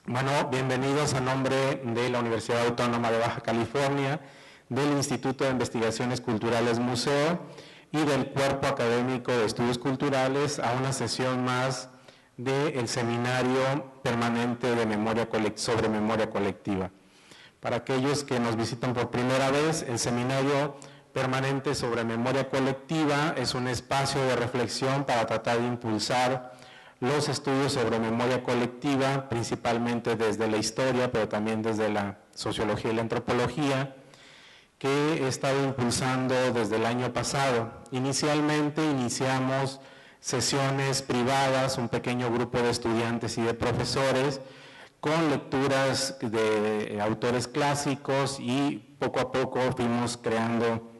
Bueno, bienvenidos a nombre de la Universidad Autónoma de Baja California, del Instituto de Investigaciones Culturales Museo y del Cuerpo Académico de Estudios Culturales a una sesión más del Seminario Permanente de sobre Memoria Colectiva. Para aquellos que nos visitan por primera vez, el Seminario Permanente sobre Memoria Colectiva es un espacio de reflexión para tratar de impulsar los estudios sobre memoria colectiva, principalmente desde la historia, pero también desde la sociología y la antropología, que he estado impulsando desde el año pasado. Inicialmente iniciamos sesiones privadas, un pequeño grupo de estudiantes y de profesores, con lecturas de autores clásicos, y poco a poco fuimos creando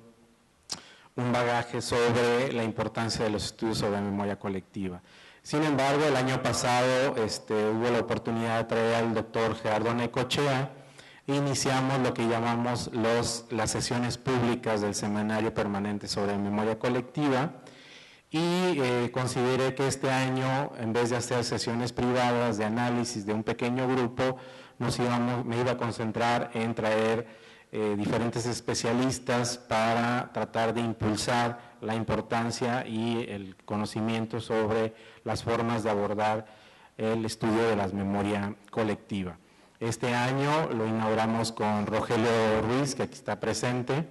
un bagaje sobre la importancia de los estudios sobre memoria colectiva. Sin embargo, el año pasado hubo la oportunidad de traer al doctor Gerardo Necochea e iniciamos lo que llamamos las sesiones públicas del Seminario Permanente sobre Memoria Colectiva, y consideré que este año, en vez de hacer sesiones privadas de análisis de un pequeño grupo, me iba a concentrar en traer diferentes especialistas para tratar de impulsar la importancia y el conocimiento sobre las formas de abordar el estudio de la memoria colectiva. Este año lo inauguramos con Rogelio Ruiz, que aquí está presente,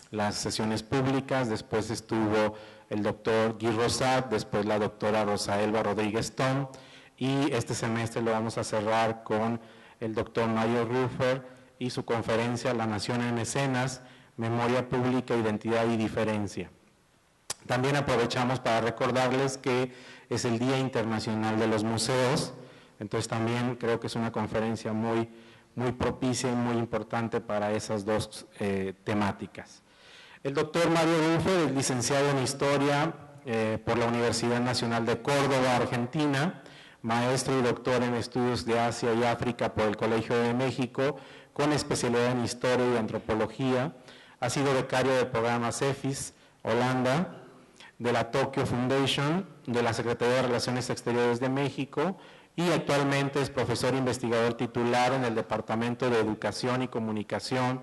las sesiones públicas. Después estuvo el doctor Guy Rosat, después la doctora Rosa Elba Rodríguez Tom, y este semestre lo vamos a cerrar con el doctor Mario Rufer y su conferencia La Nación en Escenas, Memoria Pública, Identidad y Diferencia. También aprovechamos para recordarles que es el Día Internacional de los Museos, entonces también creo que es una conferencia muy propicia y muy importante para esas dos temáticas. El doctor Mario Rufer es licenciado en Historia por la Universidad Nacional de Córdoba, Argentina, maestro y doctor en Estudios de Asia y África por el Colegio de México, con especialidad en Historia y Antropología. Ha sido becario de programas CEFIS, Holanda, de la Tokyo Foundation, de la Secretaría de Relaciones Exteriores de México, y actualmente es profesor investigador titular en el Departamento de Educación y Comunicación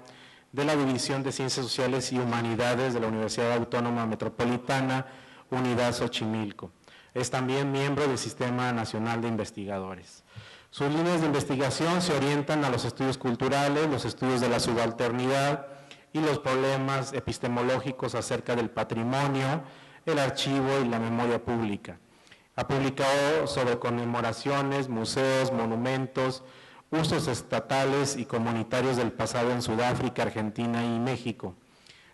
de la División de Ciencias Sociales y Humanidades de la Universidad Autónoma Metropolitana, Unidad Xochimilco. Es también miembro del Sistema Nacional de Investigadores. Sus líneas de investigación se orientan a los estudios culturales, los estudios de la subalternidad y los problemas epistemológicos acerca del patrimonio, el archivo y la memoria pública. Ha publicado sobre conmemoraciones, museos, monumentos, usos estatales y comunitarios del pasado en Sudáfrica, Argentina y México.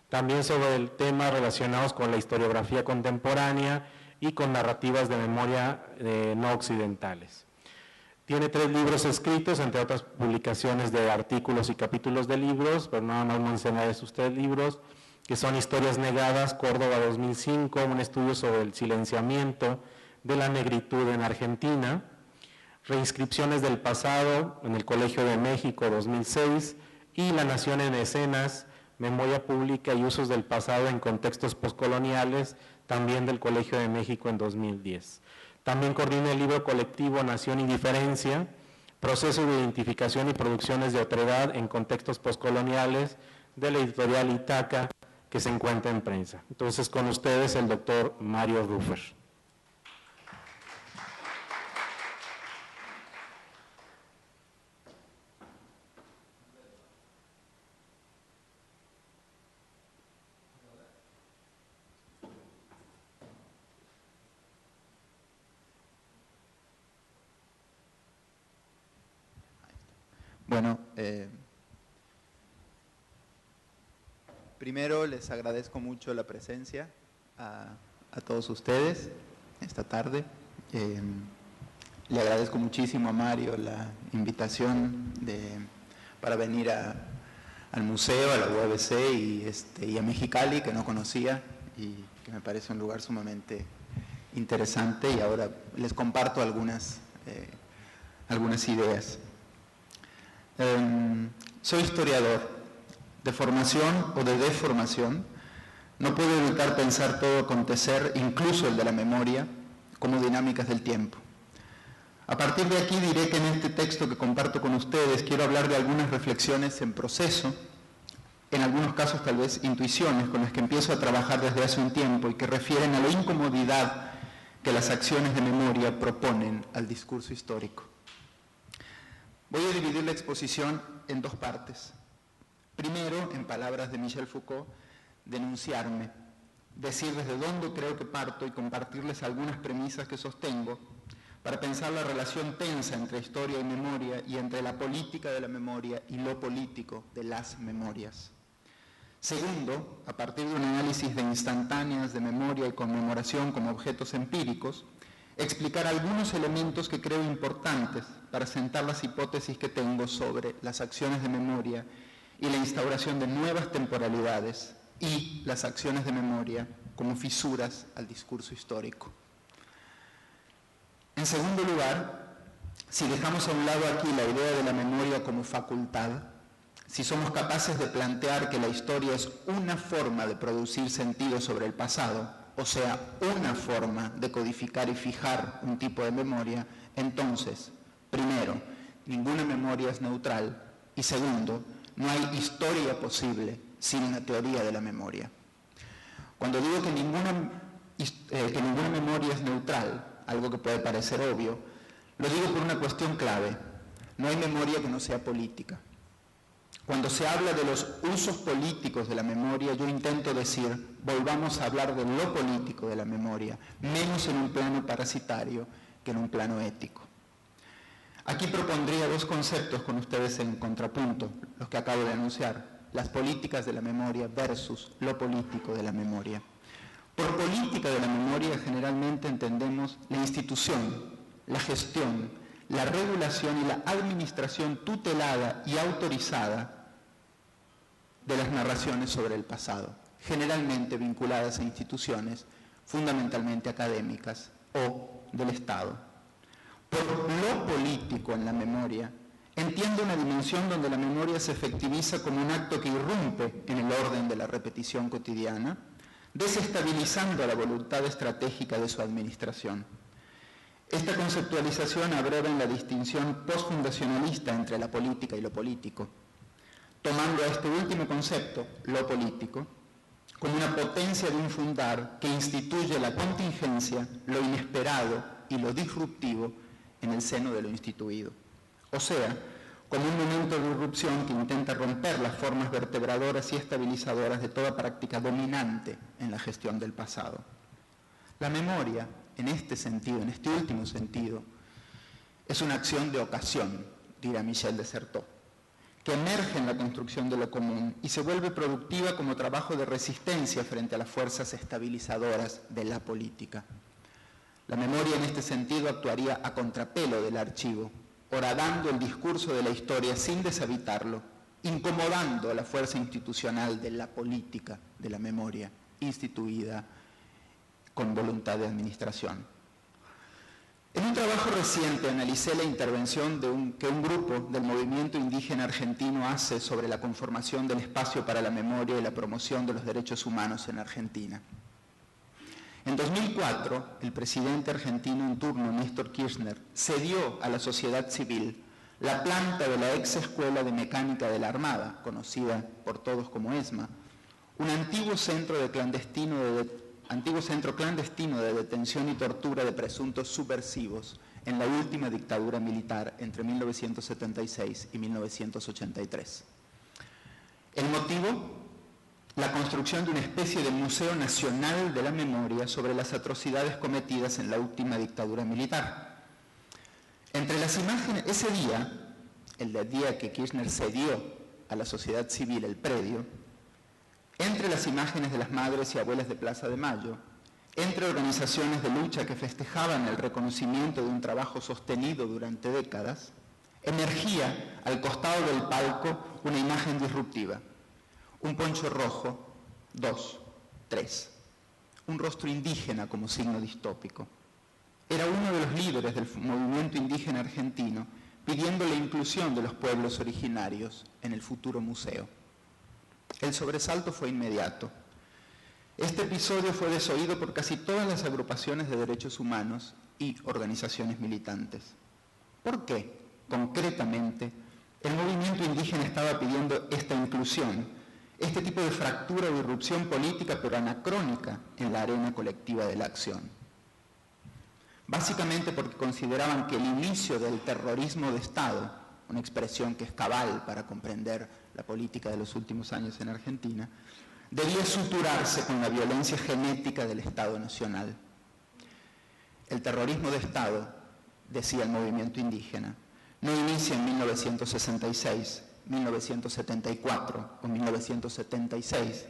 También sobre temas relacionados con la historiografía contemporánea y con narrativas de memoria no occidentales. Tiene 3 libros escritos, entre otras publicaciones de artículos y capítulos de libros, pero nada más mencionar esos 3 libros, que son Historias Negadas, Córdoba 2005, un estudio sobre el silenciamiento de la negritud en Argentina, Reinscripciones del pasado en el Colegio de México 2006, y La Nación en Escenas, Memoria Pública y Usos del Pasado en Contextos Postcoloniales, también del Colegio de México en 2010. También coordina el libro colectivo Nación y Diferencia, Proceso de Identificación y Producciones de Otredad en Contextos Postcoloniales, de la editorial Itaca, que se encuentra en prensa. Entonces, con ustedes el doctor Mario Rufer. Bueno, primero les agradezco mucho la presencia a todos ustedes esta tarde. Le agradezco muchísimo a Mario la invitación para venir al museo, a la UABC y a Mexicali, que no conocía y que me parece un lugar sumamente interesante, y ahora les comparto algunas ideas. Soy historiador, de formación o de deformación. No puedo evitar pensar todo acontecer, incluso el de la memoria, como dinámicas del tiempo. A partir de aquí diré que en este texto que comparto con ustedes quiero hablar de algunas reflexiones en proceso, en algunos casos tal vez intuiciones con las que empiezo a trabajar desde hace un tiempo y que refieren a la incomodidad que las acciones de memoria proponen al discurso histórico. Voy a dividir la exposición en dos partes. Primero, en palabras de Michel Foucault, denunciarme, decir desde dónde creo que parto y compartirles algunas premisas que sostengo para pensar la relación tensa entre historia y memoria y entre la política de la memoria y lo político de las memorias. Segundo, a partir de un análisis de instantáneas de memoria y conmemoración como objetos empíricos, explicar algunos elementos que creo importantes para sentar las hipótesis que tengo sobre las acciones de memoria y la instauración de nuevas temporalidades y las acciones de memoria como fisuras al discurso histórico. En segundo lugar, si dejamos a un lado aquí la idea de la memoria como facultad, si somos capaces de plantear que la historia es una forma de producir sentido sobre el pasado, o sea, una forma de codificar y fijar un tipo de memoria, entonces, primero, ninguna memoria es neutral y segundo, no hay historia posible sin una teoría de la memoria. Cuando digo que ninguna memoria es neutral, algo que puede parecer obvio, lo digo por una cuestión clave. No hay memoria que no sea política. Cuando se habla de los usos políticos de la memoria, yo intento decir, volvamos a hablar de lo político de la memoria, menos en un plano parasitario que en un plano ético. Aquí propondría dos conceptos con ustedes en contrapunto, los que acabo de anunciar, las políticas de la memoria versus lo político de la memoria. Por política de la memoria generalmente entendemos la institución, la gestión, la regulación y la administración tutelada y autorizada de las narraciones sobre el pasado, generalmente vinculadas a instituciones fundamentalmente académicas o del Estado. Por lo político en la memoria, entiendo una dimensión donde la memoria se efectiviza como un acto que irrumpe en el orden de la repetición cotidiana, desestabilizando la voluntad estratégica de su administración. Esta conceptualización abreva en la distinción postfundacionalista entre la política y lo político, tomando a este último concepto, lo político, como una potencia de infundar que instituye la contingencia, lo inesperado y lo disruptivo en el seno de lo instituido. O sea, como un momento de irrupción que intenta romper las formas vertebradoras y estabilizadoras de toda práctica dominante en la gestión del pasado. La memoria, en este sentido, en este último sentido, es una acción de ocasión, dirá Michel de Certeau, que emerge en la construcción de lo común y se vuelve productiva como trabajo de resistencia frente a las fuerzas estabilizadoras de la política. La memoria en este sentido actuaría a contrapelo del archivo, horadando el discurso de la historia sin deshabitarlo, incomodando la fuerza institucional de la política de la memoria instituida con voluntad de administración. En un trabajo reciente analicé la intervención que un grupo del movimiento indígena argentino hace sobre la conformación del espacio para la memoria y la promoción de los derechos humanos en Argentina. En 2004, el presidente argentino en turno, Néstor Kirchner, cedió a la sociedad civil la planta de la ex Escuela de Mecánica de la Armada, conocida por todos como ESMA, un antiguo centro clandestino de detención y tortura de presuntos subversivos en la última dictadura militar entre 1976 y 1983. El motivo: la construcción de una especie de Museo Nacional de la Memoria sobre las atrocidades cometidas en la última dictadura militar. Entre las imágenes, ese día, el día que Kirchner cedió a la sociedad civil el predio, entre las imágenes de las madres y abuelas de Plaza de Mayo, entre organizaciones de lucha que festejaban el reconocimiento de un trabajo sostenido durante décadas, emergía al costado del palco una imagen disruptiva. Un poncho rojo, 2, 3. Un rostro indígena como signo distópico. Era uno de los líderes del movimiento indígena argentino pidiendo la inclusión de los pueblos originarios en el futuro museo. El sobresalto fue inmediato. Este episodio fue desoído por casi todas las agrupaciones de derechos humanos y organizaciones militantes. ¿Por qué, concretamente, el movimiento indígena estaba pidiendo esta inclusión, este tipo de fractura o irrupción política pero anacrónica en la arena colectiva de la acción? Básicamente porque consideraban que el inicio del terrorismo de Estado, una expresión que es cabal para comprender la política de los últimos años en Argentina, debía suturarse con la violencia genética del Estado Nacional. El terrorismo de Estado, decía el movimiento indígena, no inicia en 1966, 1974 o 1976,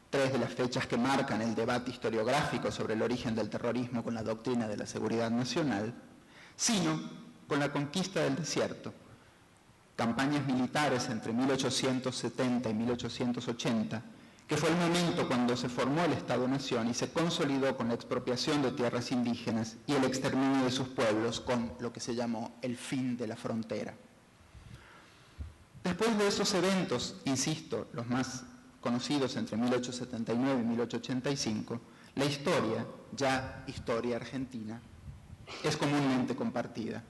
tres de las fechas que marcan el debate historiográfico sobre el origen del terrorismo con la doctrina de la seguridad nacional, sino con la conquista del desierto, campañas militares entre 1870 y 1880, que fue el momento cuando se formó el Estado-Nación y se consolidó con la expropiación de tierras indígenas y el exterminio de sus pueblos con lo que se llamó el fin de la frontera. Después de esos eventos, insisto, los más conocidos entre 1879 y 1885, la historia, ya historia argentina, es comúnmente compartida.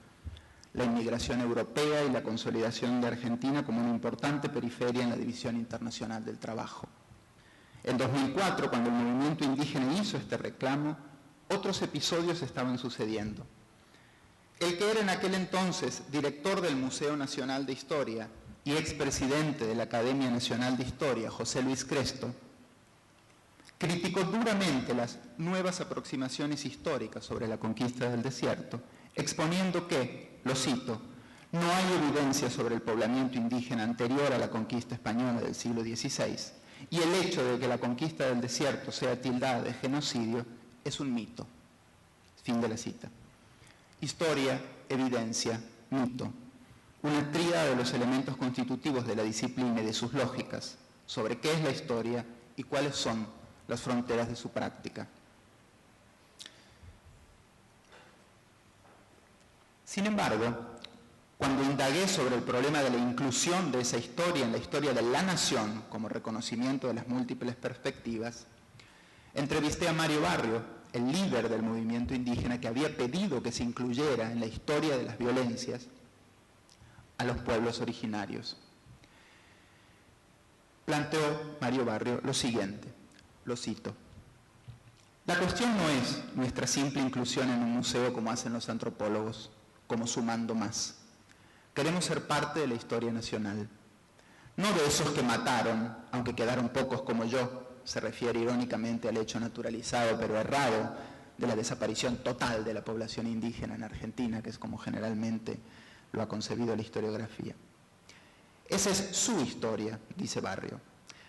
La inmigración europea y la consolidación de Argentina como una importante periferia en la división internacional del trabajo. En 2004, cuando el movimiento indígena hizo este reclamo, otros episodios estaban sucediendo. El que era en aquel entonces director del Museo Nacional de Historia y expresidente de la Academia Nacional de Historia, José Luis Cresto, criticó duramente las nuevas aproximaciones históricas sobre la conquista del desierto, exponiendo que, lo cito, no hay evidencia sobre el poblamiento indígena anterior a la conquista española del siglo XVI, y el hecho de que la conquista del desierto sea tildada de genocidio es un mito. Fin de la cita. Historia, evidencia, mito. Una tríada de los elementos constitutivos de la disciplina y de sus lógicas sobre qué es la historia y cuáles son las fronteras de su práctica. Sin embargo, cuando indagué sobre el problema de la inclusión de esa historia en la historia de la nación como reconocimiento de las múltiples perspectivas, entrevisté a Mario Barrio, el líder del movimiento indígena que había pedido que se incluyera en la historia de las violencias a los pueblos originarios. Planteó Mario Barrio lo siguiente, lo cito: la cuestión no es nuestra simple inclusión en un museo como hacen los antropólogos, como sumando más. Queremos ser parte de la historia nacional, no de esos que mataron, aunque quedaron pocos como yo, se refiere irónicamente al hecho naturalizado pero errado de la desaparición total de la población indígena en Argentina, que es como generalmente lo ha concebido la historiografía. Esa es su historia, dice Barrio.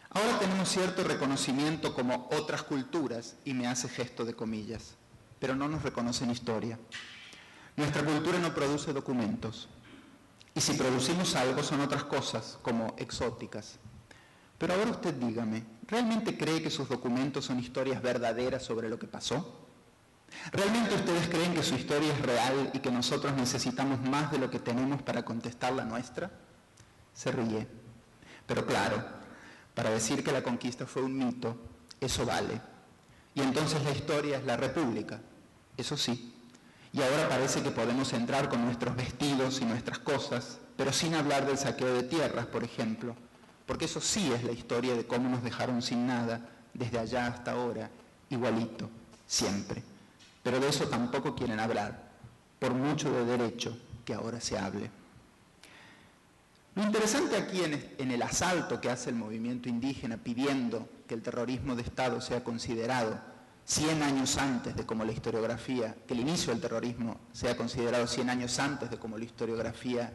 Ahora tenemos cierto reconocimiento como otras culturas, y me hace gesto de comillas, pero no nos reconocen historia. Nuestra cultura no produce documentos, y si producimos algo son otras cosas, como exóticas. Pero ahora usted dígame, ¿realmente cree que sus documentos son historias verdaderas sobre lo que pasó? ¿Realmente ustedes creen que su historia es real y que nosotros necesitamos más de lo que tenemos para contestar la nuestra? Se ríe. Pero claro, para decir que la conquista fue un mito, eso vale. Y entonces la historia es la república, eso sí. Y ahora parece que podemos entrar con nuestros vestidos y nuestras cosas, pero sin hablar del saqueo de tierras, por ejemplo, porque eso sí es la historia de cómo nos dejaron sin nada, desde allá hasta ahora, igualito, siempre. Pero de eso tampoco quieren hablar, por mucho de derecho que ahora se hable. Lo interesante aquí en el asalto que hace el movimiento indígena pidiendo que el terrorismo de Estado sea considerado 100 años antes de como la historiografía, que el inicio del terrorismo sea considerado 100 años antes de como la historiografía,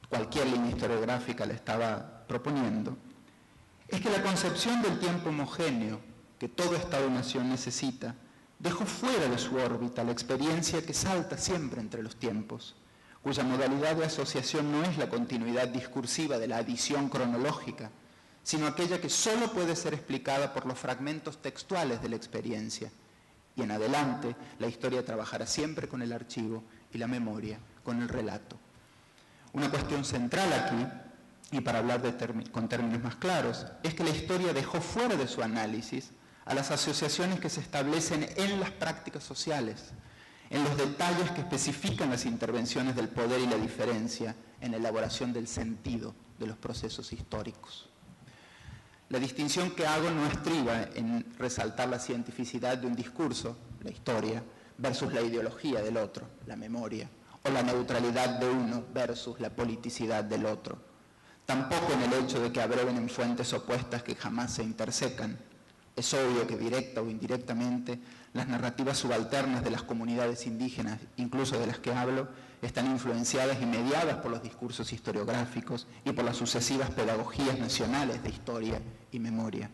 cualquier línea historiográfica la estaba proponiendo, es que la concepción del tiempo homogéneo que todo Estado-nación necesita dejó fuera de su órbita la experiencia que salta siempre entre los tiempos, cuya modalidad de asociación no es la continuidad discursiva de la adición cronológica, sino aquella que solo puede ser explicada por los fragmentos textuales de la experiencia. Y en adelante, la historia trabajará siempre con el archivo y la memoria con el relato. Una cuestión central aquí, y para hablar con términos más claros, es que la historia dejó fuera de su análisis a las asociaciones que se establecen en las prácticas sociales, en los detalles que especifican las intervenciones del poder y la diferencia en la elaboración del sentido de los procesos históricos. La distinción que hago no estriba en resaltar la cientificidad de un discurso, la historia, versus la ideología del otro, la memoria, o la neutralidad de uno versus la politicidad del otro. Tampoco en el hecho de que abreven en fuentes opuestas que jamás se intersecan. Es obvio que directa o indirectamente las narrativas subalternas de las comunidades indígenas, incluso de las que hablo, están influenciadas y mediadas por los discursos historiográficos y por las sucesivas pedagogías nacionales de historia y memoria.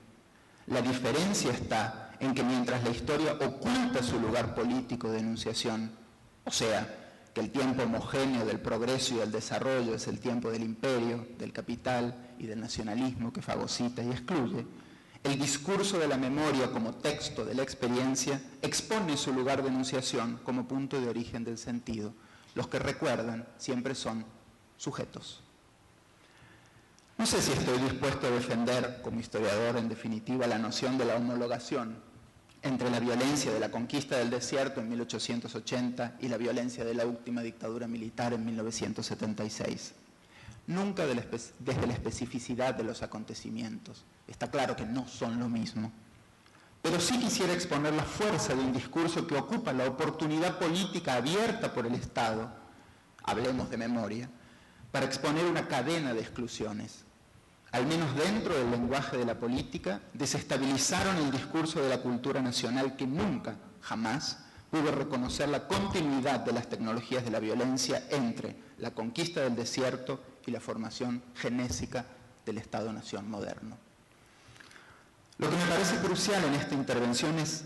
La diferencia está en que mientras la historia oculta su lugar político de enunciación, o sea, que el tiempo homogéneo del progreso y del desarrollo es el tiempo del imperio, del capital y del nacionalismo que fagocita y excluye, el discurso de la memoria como texto de la experiencia expone su lugar de enunciación como punto de origen del sentido. Los que recuerdan siempre son sujetos. No sé si estoy dispuesto a defender, como historiador, en definitiva, la noción de la homologación entre la violencia de la conquista del desierto en 1880 y la violencia de la última dictadura militar en 1976. Nunca desde la especificidad de los acontecimientos. Está claro que no son lo mismo. Pero sí quisiera exponer la fuerza de un discurso que ocupa la oportunidad política abierta por el Estado, hablemos de memoria, para exponer una cadena de exclusiones. Al menos dentro del lenguaje de la política, desestabilizaron el discurso de la cultura nacional que nunca, jamás, pudo reconocer la continuidad de las tecnologías de la violencia entre la conquista del desierto y la formación genésica del Estado-Nación moderno. Lo que me parece crucial en esta intervención es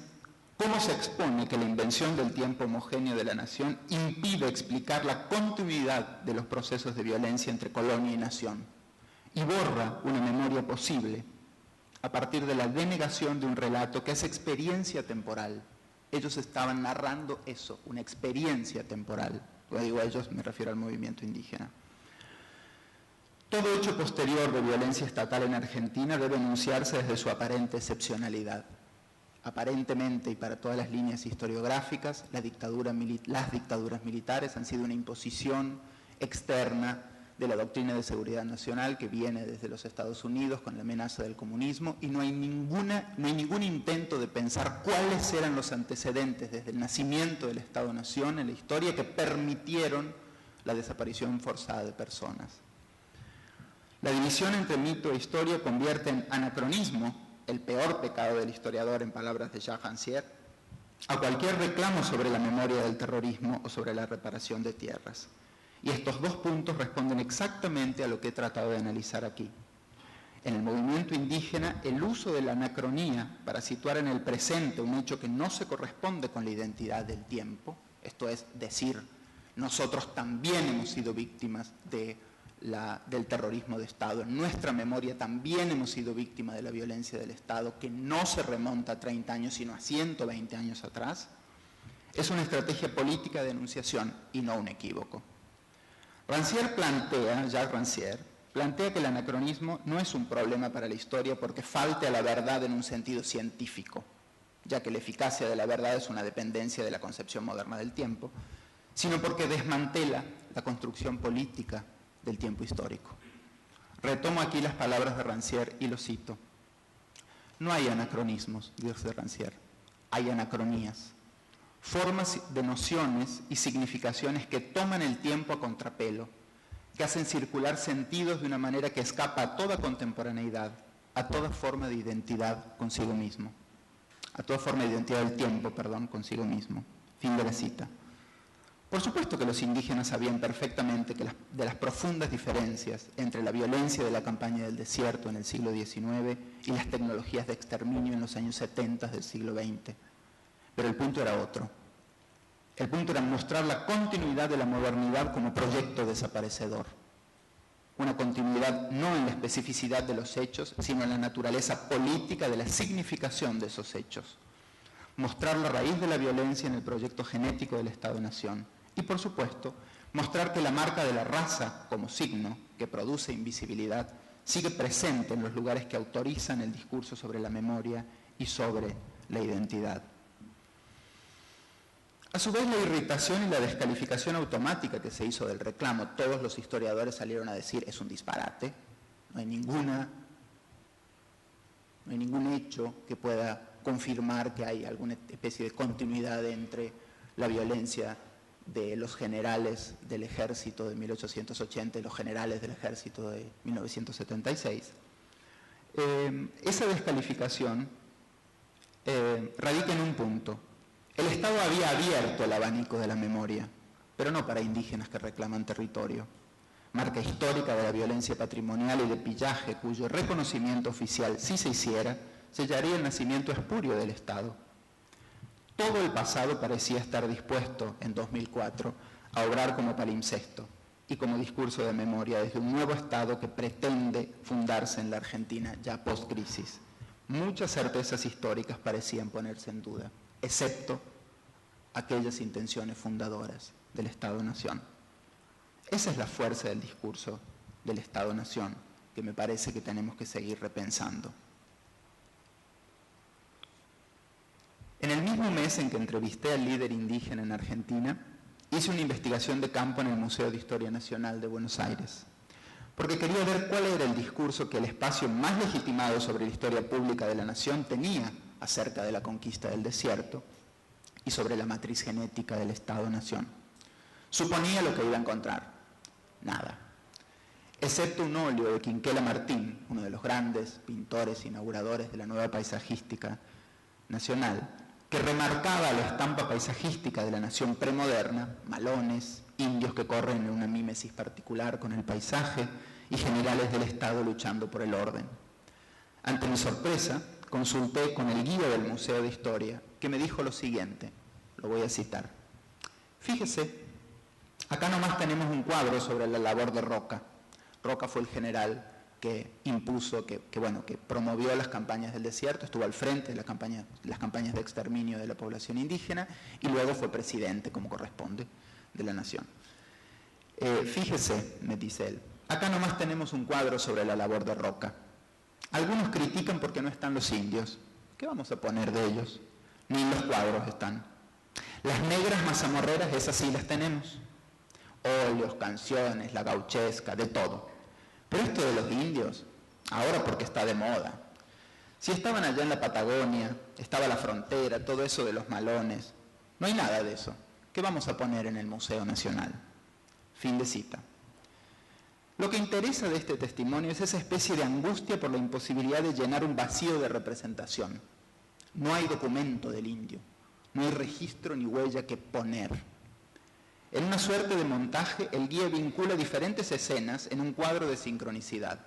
cómo se expone que la invención del tiempo homogéneo de la nación impide explicar la continuidad de los procesos de violencia entre colonia y nación y borra una memoria posible a partir de la denegación de un relato que es experiencia temporal. Ellos estaban narrando eso, una experiencia temporal. Cuando digo ellos, me refiero al movimiento indígena. Todo hecho posterior de violencia estatal en Argentina debe enunciarse desde su aparente excepcionalidad. Aparentemente y para todas las líneas historiográficas, las dictaduras militares han sido una imposición externa de la doctrina de seguridad nacional que viene desde los Estados Unidos con la amenaza del comunismo y no hay ningún intento de pensar cuáles eran los antecedentes desde el nacimiento del Estado-Nación en la historia que permitieron la desaparición forzada de personas. La división entre mito e historia convierte en anacronismo, el peor pecado del historiador en palabras de Jacques Rancière, a cualquier reclamo sobre la memoria del terrorismo o sobre la reparación de tierras. Y estos dos puntos responden exactamente a lo que he tratado de analizar aquí. En el movimiento indígena, el uso de la anacronía para situar en el presente un hecho que no se corresponde con la identidad del tiempo, esto es decir, nosotros también hemos sido víctimas del terrorismo de Estado, en nuestra memoria también hemos sido víctimas de la violencia del Estado, que no se remonta a 30 años, sino a 120 años atrás, es una estrategia política de enunciación y no un equívoco. Jacques Rancière plantea que el anacronismo no es un problema para la historia porque falte a la verdad en un sentido científico, ya que la eficacia de la verdad es una dependencia de la concepción moderna del tiempo, sino porque desmantela la construcción política del tiempo histórico. Retomo aquí las palabras de Rancière y lo cito. No hay anacronismos, dice Rancière, hay anacronías. Formas de nociones y significaciones que toman el tiempo a contrapelo, que hacen circular sentidos de una manera que escapa a toda contemporaneidad, a toda forma de identidad consigo mismo, a toda forma de identidad del tiempo, consigo mismo. Fin de la cita. Por supuesto que los indígenas sabían perfectamente que de las profundas diferencias entre la violencia de la campaña del desierto en el siglo XIX y las tecnologías de exterminio en los años 70 del siglo XX. Pero el punto era otro. El punto era mostrar la continuidad de la modernidad como proyecto desaparecedor. Una continuidad no en la especificidad de los hechos, sino en la naturaleza política de la significación de esos hechos. Mostrar la raíz de la violencia en el proyecto genético del Estado-Nación. Y, por supuesto, mostrar que la marca de la raza como signo que produce invisibilidad sigue presente en los lugares que autorizan el discurso sobre la memoria y sobre la identidad. A su vez, la irritación y la descalificación automática que se hizo del reclamo, todos los historiadores salieron a decir, es un disparate, no hay ningún hecho que pueda confirmar que hay alguna especie de continuidad entre la violencia de los generales del ejército de 1880 y los generales del ejército de 1976. Esa descalificación radica en un punto. El Estado había abierto el abanico de la memoria, pero no para indígenas que reclaman territorio. Marca histórica de la violencia patrimonial y de pillaje, cuyo reconocimiento oficial, si se hiciera, sellaría el nacimiento espurio del Estado. Todo el pasado parecía estar dispuesto, en 2004, a obrar como palimpsesto y como discurso de memoria desde un nuevo Estado que pretende fundarse en la Argentina ya post-crisis. Muchas certezas históricas parecían ponerse en duda, excepto aquellas intenciones fundadoras del Estado-Nación. Esa es la fuerza del discurso del Estado-Nación, que me parece que tenemos que seguir repensando. En el mismo mes en que entrevisté al líder indígena en Argentina, hice una investigación de campo en el Museo de Historia Nacional de Buenos Aires, porque quería ver cuál era el discurso que el espacio más legitimado sobre la historia pública de la nación tenía acerca de la conquista del desierto y sobre la matriz genética del Estado-Nación. Suponía lo que iba a encontrar. Nada. Excepto un óleo de Quinquela Martín, uno de los grandes pintores inauguradores de la nueva paisajística nacional, que remarcaba la estampa paisajística de la nación premoderna, malones, indios que corren en una mímesis particular con el paisaje y generales del Estado luchando por el orden. Ante mi sorpresa, consulté con el guía del Museo de Historia, que me dijo lo siguiente, lo voy a citar. Fíjese, acá nomás tenemos un cuadro sobre la labor de Roca. Roca fue el general que impuso, que promovió las campañas del desierto, estuvo al frente de las campañas de exterminio de la población indígena y luego fue presidente, como corresponde, de la nación. Fíjese, me dice él, acá nomás tenemos un cuadro sobre la labor de Roca. Algunos critican porque no están los indios. ¿Qué vamos a poner de ellos? Ni en los cuadros están. Las negras mazamorreras, esas sí las tenemos. Óleos, canciones, la gauchesca, de todo. Pero esto de los indios, ahora porque está de moda. Si estaban allá en la Patagonia, estaba la frontera, todo eso de los malones, no hay nada de eso. ¿Qué vamos a poner en el Museo Nacional? Fin de cita. Lo que interesa de este testimonio es esa especie de angustia por la imposibilidad de llenar un vacío de representación. No hay documento del indio, no hay registro ni huella que poner. En una suerte de montaje, el guía vincula diferentes escenas en un cuadro de sincronicidad.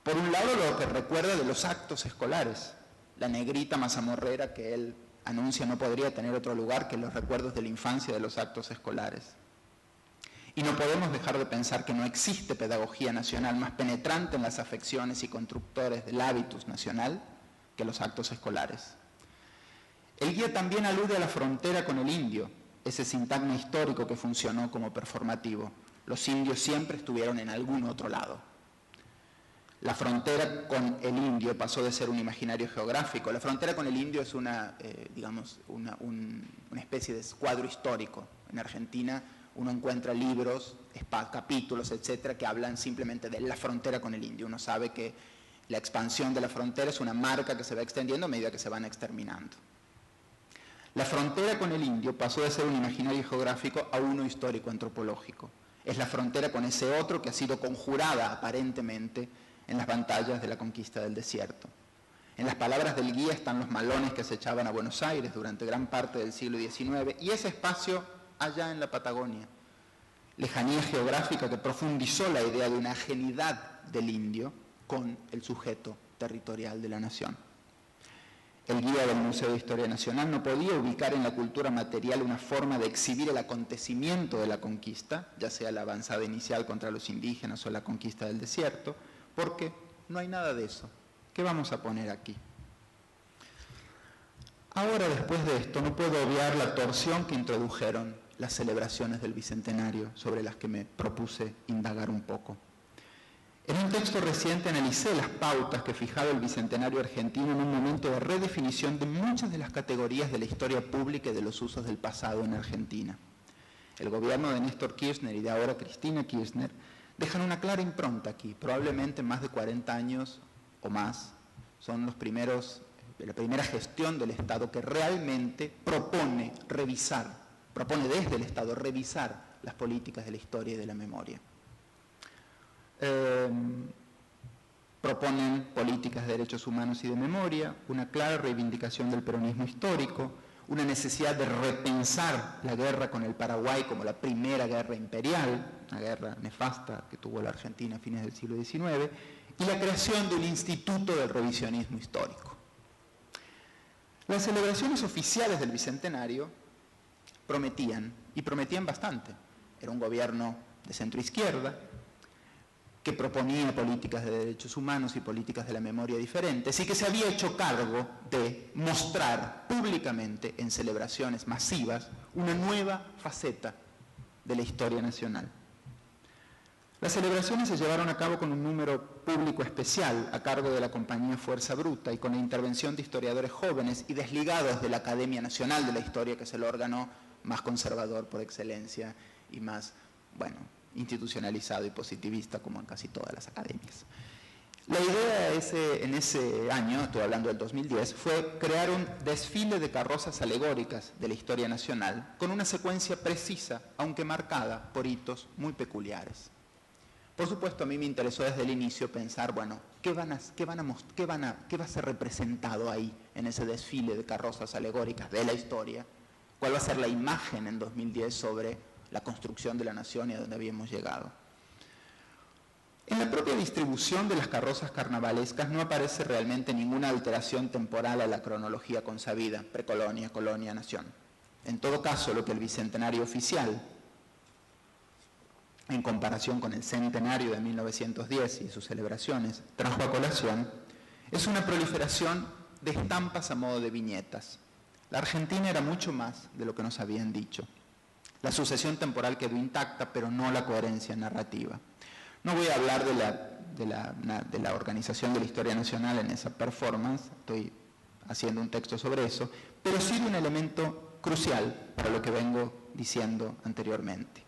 Por un lado, lo que recuerda de los actos escolares, la negrita mazamorrera que él anuncia no podría tener otro lugar que los recuerdos de la infancia de los actos escolares. Y no podemos dejar de pensar que no existe pedagogía nacional más penetrante en las afecciones y constructores del hábitus nacional que los actos escolares. El guía también alude a la frontera con el indio, ese sintagma histórico que funcionó como performativo. Los indios siempre estuvieron en algún otro lado. La frontera con el indio pasó de ser un imaginario geográfico. La frontera con el indio es una especie de cuadro histórico. En Argentina uno encuentra libros, capítulos, etcétera, que hablan simplemente de la frontera con el indio. Uno sabe que la expansión de la frontera es una marca que se va extendiendo a medida que se van exterminando. La frontera con el indio pasó de ser un imaginario geográfico a uno histórico-antropológico. Es la frontera con ese otro que ha sido conjurada aparentemente en las batallas de la conquista del desierto. En las palabras del guía están los malones que se echaban a Buenos Aires durante gran parte del siglo XIX y ese espacio allá en la Patagonia. Lejanía geográfica que profundizó la idea de una ajenidad del indio con el sujeto territorial de la nación. El guía del Museo de Historia Nacional no podía ubicar en la cultura material una forma de exhibir el acontecimiento de la conquista, ya sea la avanzada inicial contra los indígenas o la conquista del desierto, porque no hay nada de eso. ¿Qué vamos a poner aquí? Ahora, después de esto, no puedo obviar la torsión que introdujeron las celebraciones del Bicentenario, sobre las que me propuse indagar un poco. En un texto reciente analicé las pautas que fijaba el Bicentenario argentino en un momento de redefinición de muchas de las categorías de la historia pública y de los usos del pasado en Argentina. El gobierno de Néstor Kirchner y de ahora Cristina Kirchner dejan una clara impronta aquí, probablemente más de 40 años o más. Son la primera gestión del Estado que realmente propone desde el Estado revisar las políticas de la historia y de la memoria. Proponen políticas de derechos humanos y de memoria, una clara reivindicación del peronismo histórico, una necesidad de repensar la guerra con el Paraguay como la primera guerra imperial, una guerra nefasta que tuvo la Argentina a fines del siglo XIX, y la creación de un instituto del revisionismo histórico. Las celebraciones oficiales del Bicentenario prometían bastante. Era un gobierno de centroizquierda, que proponía políticas de derechos humanos y políticas de la memoria diferentes y que se había hecho cargo de mostrar públicamente en celebraciones masivas una nueva faceta de la historia nacional. Las celebraciones se llevaron a cabo con un número público especial a cargo de la compañía Fuerza Bruta y con la intervención de historiadores jóvenes y desligados de la Academia Nacional de la Historia, que es el órgano más conservador por excelencia y más, institucionalizado y positivista como en casi todas las academias. La idea en ese año, estoy hablando del 2010, fue crear un desfile de carrozas alegóricas de la historia nacional con una secuencia precisa, aunque marcada por hitos muy peculiares. Por supuesto, a mí me interesó desde el inicio pensar, ¿qué va a ser representado ahí en ese desfile de carrozas alegóricas de la historia? ¿Cuál va a ser la imagen en 2010 sobre la construcción de la nación y a dónde habíamos llegado? En la propia distribución de las carrozas carnavalescas no aparece realmente ninguna alteración temporal a la cronología consabida, precolonia, colonia, nación. En todo caso, lo que el Bicentenario oficial, en comparación con el centenario de 1910 y sus celebraciones, trajo a colación, es una proliferación de estampas a modo de viñetas. La Argentina era mucho más de lo que nos habían dicho. La sucesión temporal quedó intacta, pero no la coherencia narrativa. No voy a hablar de la organización de la historia nacional en esa performance, estoy haciendo un texto sobre eso, pero sí de un elemento crucial para lo que vengo diciendo anteriormente.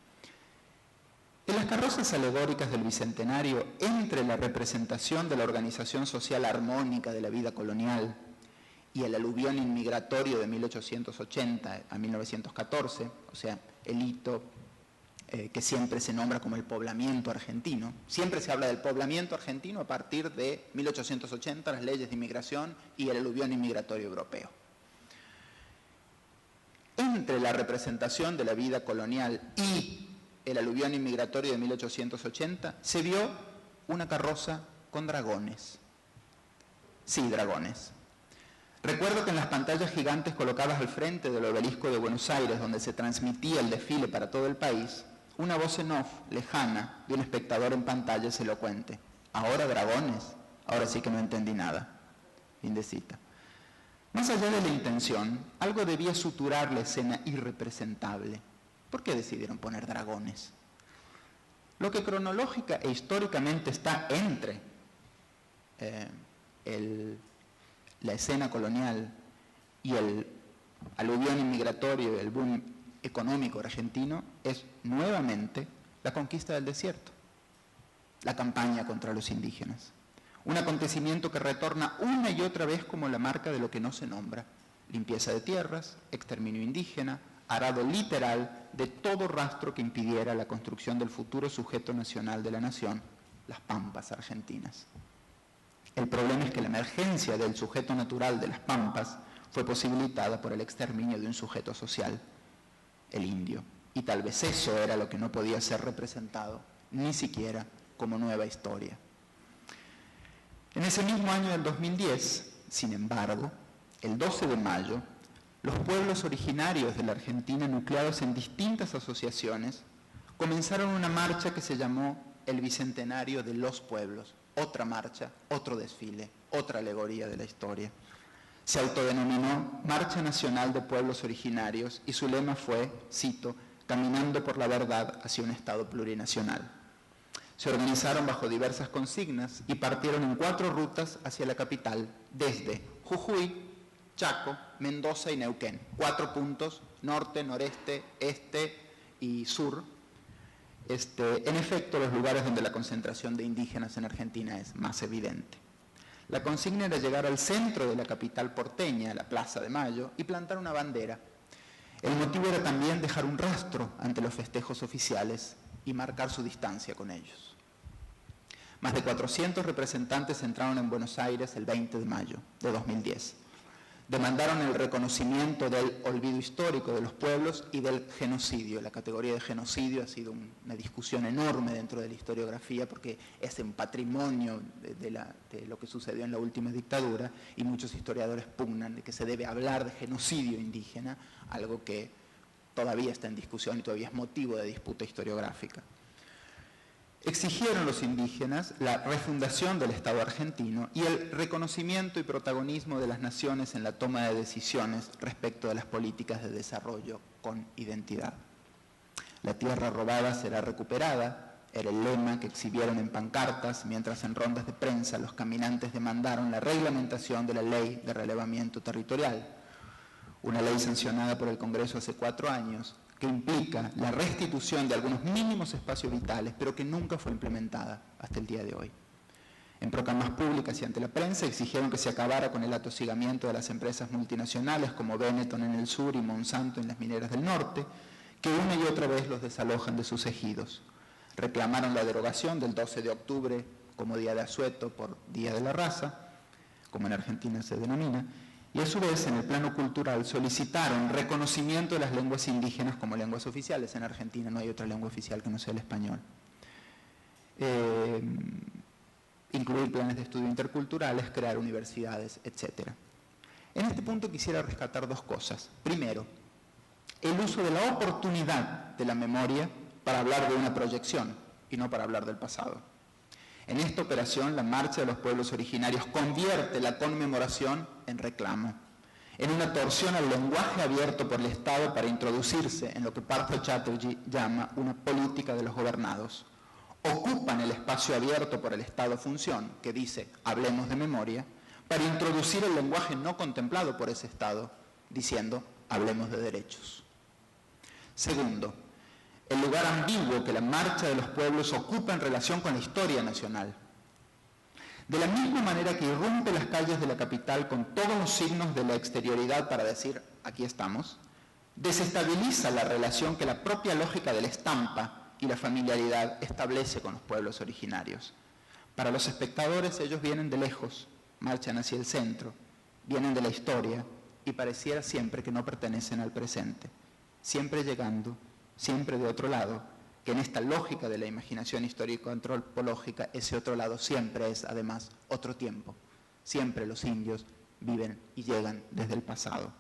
En las carrozas alegóricas del Bicentenario, entre la representación de la organización social armónica de la vida colonial y el aluvión inmigratorio de 1880 a 1914, o sea, el hito que siempre se nombra como el poblamiento argentino. Siempre se habla del poblamiento argentino a partir de 1880, las leyes de inmigración y el aluvión inmigratorio europeo. Entre la representación de la vida colonial y el aluvión inmigratorio de 1880 se vio una carroza con dragones. Sí, dragones. Recuerdo que en las pantallas gigantes colocadas al frente del obelisco de Buenos Aires, donde se transmitía el desfile para todo el país, una voz en off, lejana, de un espectador en pantalla es elocuente. ¿Ahora dragones? Ahora sí que no entendí nada. Fin de cita. Más allá de la intención, algo debía suturar la escena irrepresentable. ¿Por qué decidieron poner dragones? Lo que cronológica e históricamente está entre la escena colonial y el aluvión inmigratorio y el boom económico argentino es nuevamente la conquista del desierto, la campaña contra los indígenas. Un acontecimiento que retorna una y otra vez como la marca de lo que no se nombra: limpieza de tierras, exterminio indígena, arado literal de todo rastro que impidiera la construcción del futuro sujeto nacional de la nación, las pampas argentinas. El problema es que la emergencia del sujeto natural de las pampas fue posibilitada por el exterminio de un sujeto social, el indio. Y tal vez eso era lo que no podía ser representado, ni siquiera como nueva historia. En ese mismo año del 2010, sin embargo, el 12 de mayo, los pueblos originarios de la Argentina, nucleados en distintas asociaciones, comenzaron una marcha que se llamó el Bicentenario de los Pueblos. Otra marcha, otro desfile, otra alegoría de la historia. Se autodenominó Marcha Nacional de Pueblos Originarios y su lema fue, cito, caminando por la verdad hacia un Estado plurinacional. Se organizaron bajo diversas consignas y partieron en 4 rutas hacia la capital, desde Jujuy, Chaco, Mendoza y Neuquén. 4 puntos, norte, noreste, este y sur. En efecto, los lugares donde la concentración de indígenas en Argentina es más evidente. La consigna era llegar al centro de la capital porteña, la Plaza de Mayo, y plantar una bandera. El motivo era también dejar un rastro ante los festejos oficiales y marcar su distancia con ellos. Más de 400 representantes entraron en Buenos Aires el 20 de mayo de 2010. Demandaron el reconocimiento del olvido histórico de los pueblos y del genocidio. La categoría de genocidio ha sido una discusión enorme dentro de la historiografía porque es un patrimonio de lo que sucedió en la última dictadura y muchos historiadores pugnan de que se debe hablar de genocidio indígena, algo que todavía está en discusión y todavía es motivo de disputa historiográfica. Exigieron los indígenas la refundación del Estado argentino y el reconocimiento y protagonismo de las naciones en la toma de decisiones respecto de las políticas de desarrollo con identidad. La tierra robada será recuperada, era el lema que exhibieron en pancartas, mientras en rondas de prensa los caminantes demandaron la reglamentación de la Ley de Relevamiento Territorial, una ley sancionada por el Congreso hace 4 años, que implica la restitución de algunos mínimos espacios vitales, pero que nunca fue implementada hasta el día de hoy. En proclamas públicas y ante la prensa exigieron que se acabara con el atosigamiento de las empresas multinacionales como Benetton en el sur y Monsanto en las mineras del norte, que una y otra vez los desalojan de sus ejidos. Reclamaron la derogación del 12 de octubre como día de asueto por Día de la Raza, como en Argentina se denomina, y a su vez en el plano cultural solicitaron reconocimiento de las lenguas indígenas como lenguas oficiales. En Argentina no hay otra lengua oficial que no sea el español. Incluir planes de estudio interculturales, crear universidades, etc. En este punto quisiera rescatar 2 cosas. Primero, el uso de la oportunidad de la memoria para hablar de una proyección y no para hablar del pasado. En esta operación, la Marcha de los Pueblos Originarios convierte la conmemoración en reclamo, en una torsión al lenguaje abierto por el Estado para introducirse en lo que Partha Chatterjee llama una política de los gobernados. Ocupan el espacio abierto por el Estado-función, que dice, hablemos de memoria, para introducir el lenguaje no contemplado por ese Estado, diciendo, hablemos de derechos. Segundo, el lugar ambiguo que la Marcha de los Pueblos ocupa en relación con la historia nacional. De la misma manera que irrumpe las calles de la capital con todos los signos de la exterioridad para decir, aquí estamos, desestabiliza la relación que la propia lógica de la estampa y la familiaridad establece con los pueblos originarios. Para los espectadores ellos vienen de lejos, marchan hacia el centro, vienen de la historia y pareciera siempre que no pertenecen al presente, siempre llegando, siempre de otro lado, que en esta lógica de la imaginación histórico-antropológica, ese otro lado siempre es, además, otro tiempo. Siempre los indios viven y llegan desde el pasado.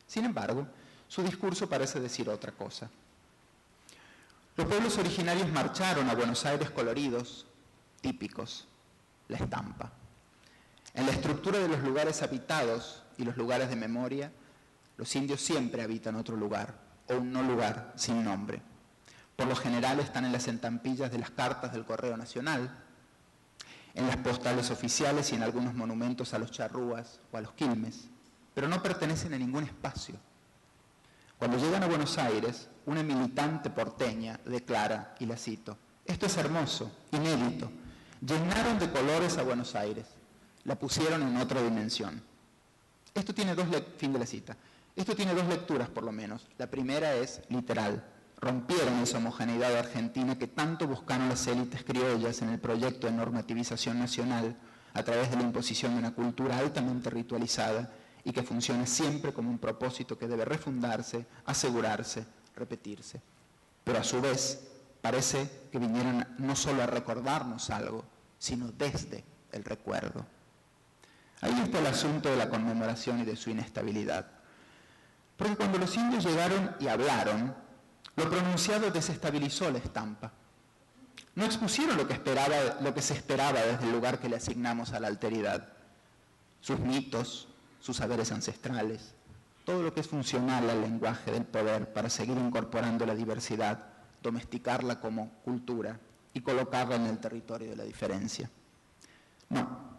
Sin embargo, su discurso parece decir otra cosa. Los pueblos originarios marcharon a Buenos Aires coloridos, típicos, la estampa. En la estructura de los lugares habitados y los lugares de memoria, los indios siempre habitan otro lugar, o un no lugar sin nombre. Por lo general están en las estampillas de las cartas del Correo Nacional, en las postales oficiales y en algunos monumentos a los charrúas o a los quilmes, pero no pertenecen a ningún espacio. Cuando llegan a Buenos Aires, una militante porteña declara, y la cito, esto es hermoso, inédito, llenaron de colores a Buenos Aires, la pusieron en otra dimensión. Esto tiene fin de la cita. Esto tiene 2 lecturas por lo menos. La primera es literal. Rompieron esa homogeneidad argentina que tanto buscaron las élites criollas en el proyecto de normativización nacional a través de la imposición de una cultura altamente ritualizada y que funciona siempre como un propósito que debe refundarse, asegurarse, repetirse. Pero a su vez parece que vinieron no solo a recordarnos algo, sino desde el recuerdo. Ahí está el asunto de la conmemoración y de su inestabilidad. Porque cuando los indios llegaron y hablaron, lo pronunciado desestabilizó la estampa. No expusieron lo que se esperaba desde el lugar que le asignamos a la alteridad. Sus mitos, sus saberes ancestrales, todo lo que es funcional al lenguaje del poder para seguir incorporando la diversidad, domesticarla como cultura y colocarla en el territorio de la diferencia. No.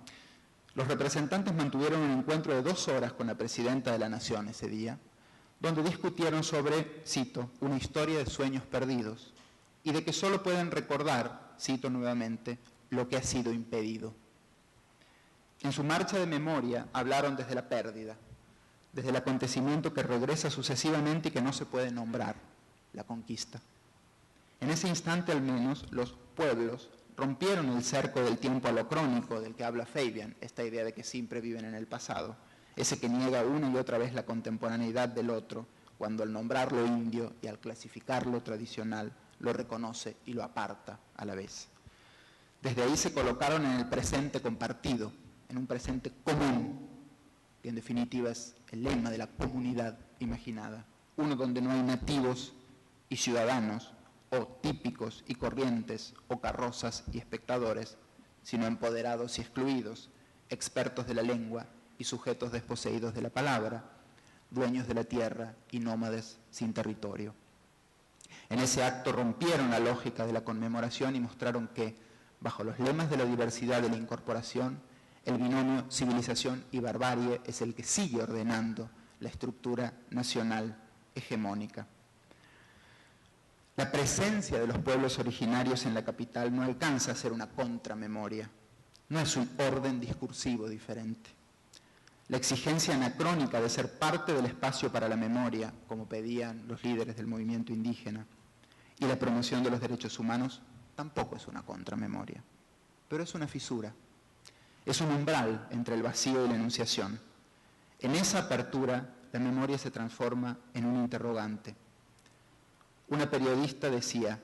Los representantes mantuvieron un encuentro de 2 horas con la presidenta de la Nación ese día, donde discutieron sobre, cito, una historia de sueños perdidos y de que solo pueden recordar, cito nuevamente, lo que ha sido impedido. En su marcha de memoria hablaron desde la pérdida, desde el acontecimiento que regresa sucesivamente y que no se puede nombrar, la conquista. En ese instante al menos los pueblos rompieron el cerco del tiempo alocrónico del que habla Fabian, esta idea de que siempre viven en el pasado, ese que niega una y otra vez la contemporaneidad del otro, cuando al nombrarlo indio y al clasificarlo tradicional, lo reconoce y lo aparta a la vez. Desde ahí se colocaron en el presente compartido, en un presente común, que en definitiva es el lema de la comunidad imaginada, uno donde no hay nativos y ciudadanos, o típicos y corrientes, o carrozas y espectadores, sino empoderados y excluidos, expertos de la lengua y sujetos desposeídos de la palabra, dueños de la tierra y nómades sin territorio. En ese acto rompieron la lógica de la conmemoración y mostraron que, bajo los lemas de la diversidad de la incorporación, el binomio civilización y barbarie es el que sigue ordenando la estructura nacional hegemónica. La presencia de los pueblos originarios en la capital no alcanza a ser una contramemoria, no es un orden discursivo diferente. La exigencia anacrónica de ser parte del espacio para la memoria, como pedían los líderes del movimiento indígena, y la promoción de los derechos humanos tampoco es una contramemoria, pero es una fisura, es un umbral entre el vacío y la enunciación. En esa apertura, la memoria se transforma en un interrogante. Una periodista decía,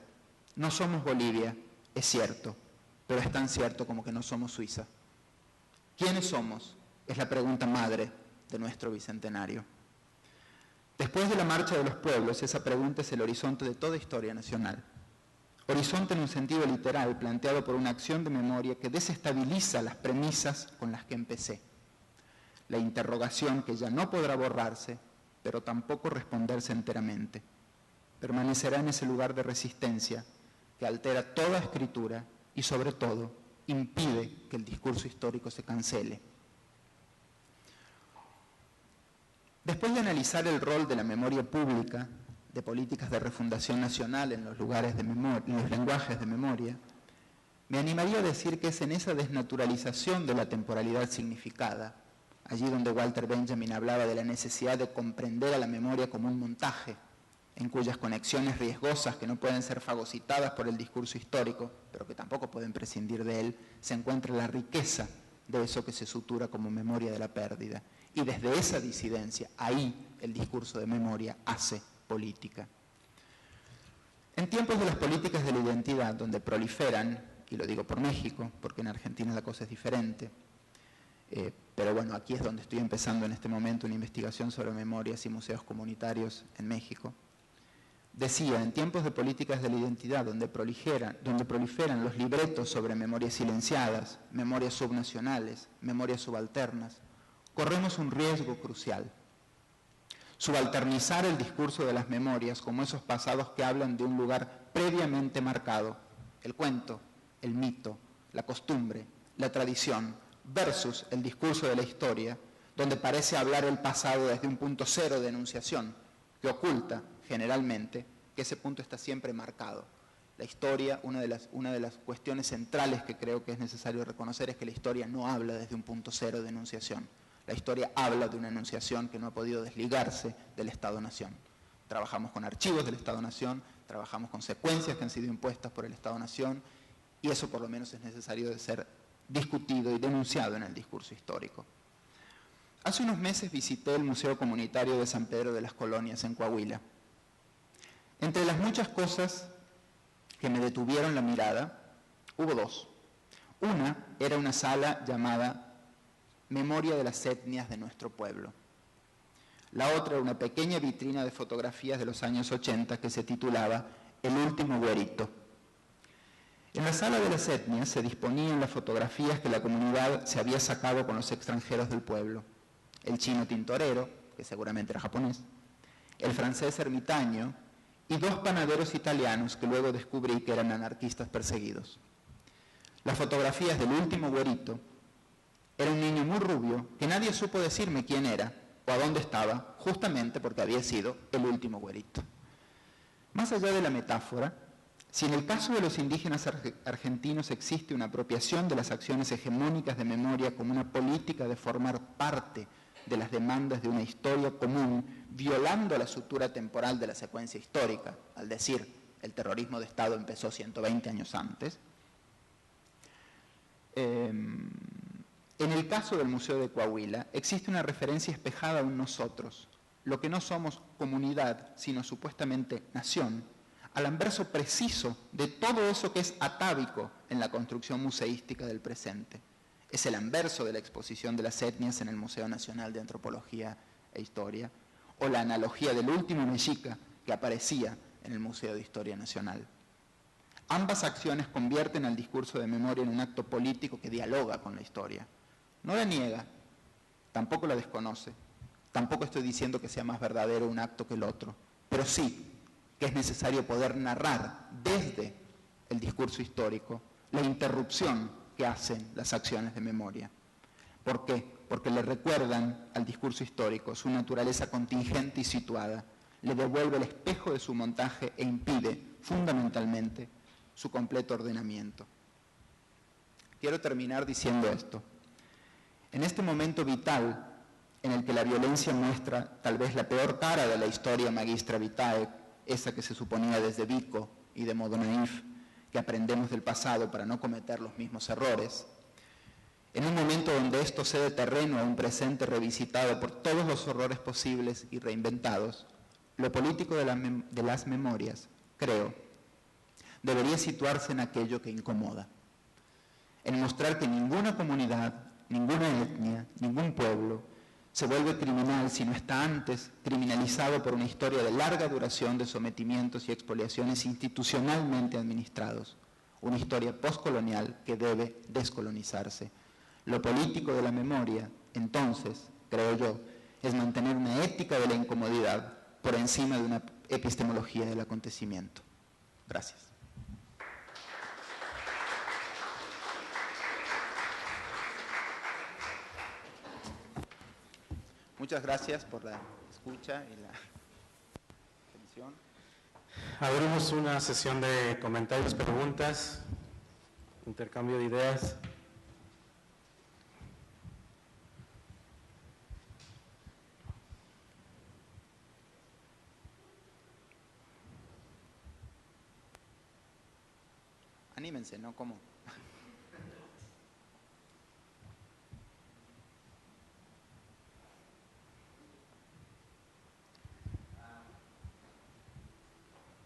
no somos Bolivia, es cierto, pero es tan cierto como que no somos Suiza. ¿Quiénes somos? Es la pregunta madre de nuestro bicentenario. Después de la Marcha de los Pueblos, esa pregunta es el horizonte de toda historia nacional. Horizonte en un sentido literal, planteado por una acción de memoria que desestabiliza las premisas con las que empecé. La interrogación que ya no podrá borrarse, pero tampoco responderse enteramente. Permanecerá en ese lugar de resistencia que altera toda escritura y, sobre todo, impide que el discurso histórico se cancele. Después de analizar el rol de la memoria pública, de políticas de refundación nacional en los lugares de memoria, en los lenguajes de memoria, me animaría a decir que es en esa desnaturalización de la temporalidad significada, allí donde Walter Benjamin hablaba de la necesidad de comprender a la memoria como un montaje, en cuyas conexiones riesgosas que no pueden ser fagocitadas por el discurso histórico, pero que tampoco pueden prescindir de él, se encuentra la riqueza de eso que se sutura como memoria de la pérdida. Y desde esa disidencia, ahí el discurso de memoria hace política. En tiempos de las políticas de la identidad, donde proliferan, y lo digo por México, porque en Argentina la cosa es diferente, pero bueno, aquí es donde estoy empezando en este momento una investigación sobre memorias y museos comunitarios en México. Decía, en tiempos de políticas de la identidad, donde proliferan los libretos sobre memorias silenciadas, memorias subnacionales, memorias subalternas, corremos un riesgo crucial. Subalternizar el discurso de las memorias como esos pasados que hablan de un lugar previamente marcado, el cuento, el mito, la costumbre, la tradición, versus el discurso de la historia, donde parece hablar el pasado desde un punto cero de enunciación, que oculta, generalmente, que ese punto está siempre marcado. La historia, una de las cuestiones centrales que creo que es necesario reconocer es que la historia no habla desde un punto cero de enunciación. La historia habla de una enunciación que no ha podido desligarse del Estado-Nación. Trabajamos con archivos del Estado-Nación, trabajamos con secuencias que han sido impuestas por el Estado-Nación, y eso por lo menos es necesario de ser discutido y denunciado en el discurso histórico. Hace unos meses visité el Museo Comunitario de San Pedro de las Colonias en Coahuila. Entre las muchas cosas que me detuvieron la mirada, hubo dos. Una era una sala llamada Memoria de las etnias de nuestro pueblo. La otra era una pequeña vitrina de fotografías de los años 80 que se titulaba El último güerito. En la sala de las etnias se disponían las fotografías que la comunidad se había sacado con los extranjeros del pueblo. El chino tintorero, que seguramente era japonés, el francés ermitaño y 2 panaderos italianos que luego descubrí que eran anarquistas perseguidos. Las fotografías del último güerito era un niño muy rubio que nadie supo decirme quién era o a dónde estaba, justamente porque había sido el último güerito. Más allá de la metáfora, si en el caso de los indígenas argentinos existe una apropiación de las acciones hegemónicas de memoria como una política de formar parte de las demandas de una historia común, violando la estructura temporal de la secuencia histórica, al decir, el terrorismo de Estado empezó 120 años antes. En el caso del Museo de Coahuila, existe una referencia espejada a un nosotros, lo que no somos comunidad, sino supuestamente nación, al anverso preciso de todo eso que es atávico en la construcción museística del presente. Es el anverso de la exposición de las etnias en el Museo Nacional de Antropología e Historia, o la analogía del último mexica que aparecía en el Museo de Historia Nacional. Ambas acciones convierten al discurso de memoria en un acto político que dialoga con la historia. No la niega, tampoco la desconoce, tampoco estoy diciendo que sea más verdadero un acto que el otro, pero sí que es necesario poder narrar desde el discurso histórico la interrupción que hacen las acciones de memoria. ¿Por qué? Porque le recuerdan al discurso histórico su naturaleza contingente y situada, le devuelve el espejo de su montaje e impide, fundamentalmente, su completo ordenamiento. Quiero terminar diciendo esto. En este momento vital, en el que la violencia muestra tal vez la peor cara de la historia magistra vitae, esa que se suponía desde Vico y de modo naif, que aprendemos del pasado para no cometer los mismos errores, en un momento donde esto cede terreno a un presente revisitado por todos los horrores posibles y reinventados, lo político de las memorias, creo, debería situarse en aquello que incomoda, en mostrar que ninguna comunidad, ninguna etnia, ningún pueblo se vuelve criminal si no está antes criminalizado por una historia de larga duración de sometimientos y expoliaciones institucionalmente administrados, una historia postcolonial que debe descolonizarse. Lo político de la memoria, entonces, creo yo, es mantener una ética de la incomodidad por encima de una epistemología del acontecimiento. Gracias. Muchas gracias por la escucha y la atención. Abrimos una sesión de comentarios, preguntas, intercambio de ideas. Anímense, ¿no? ¿Cómo?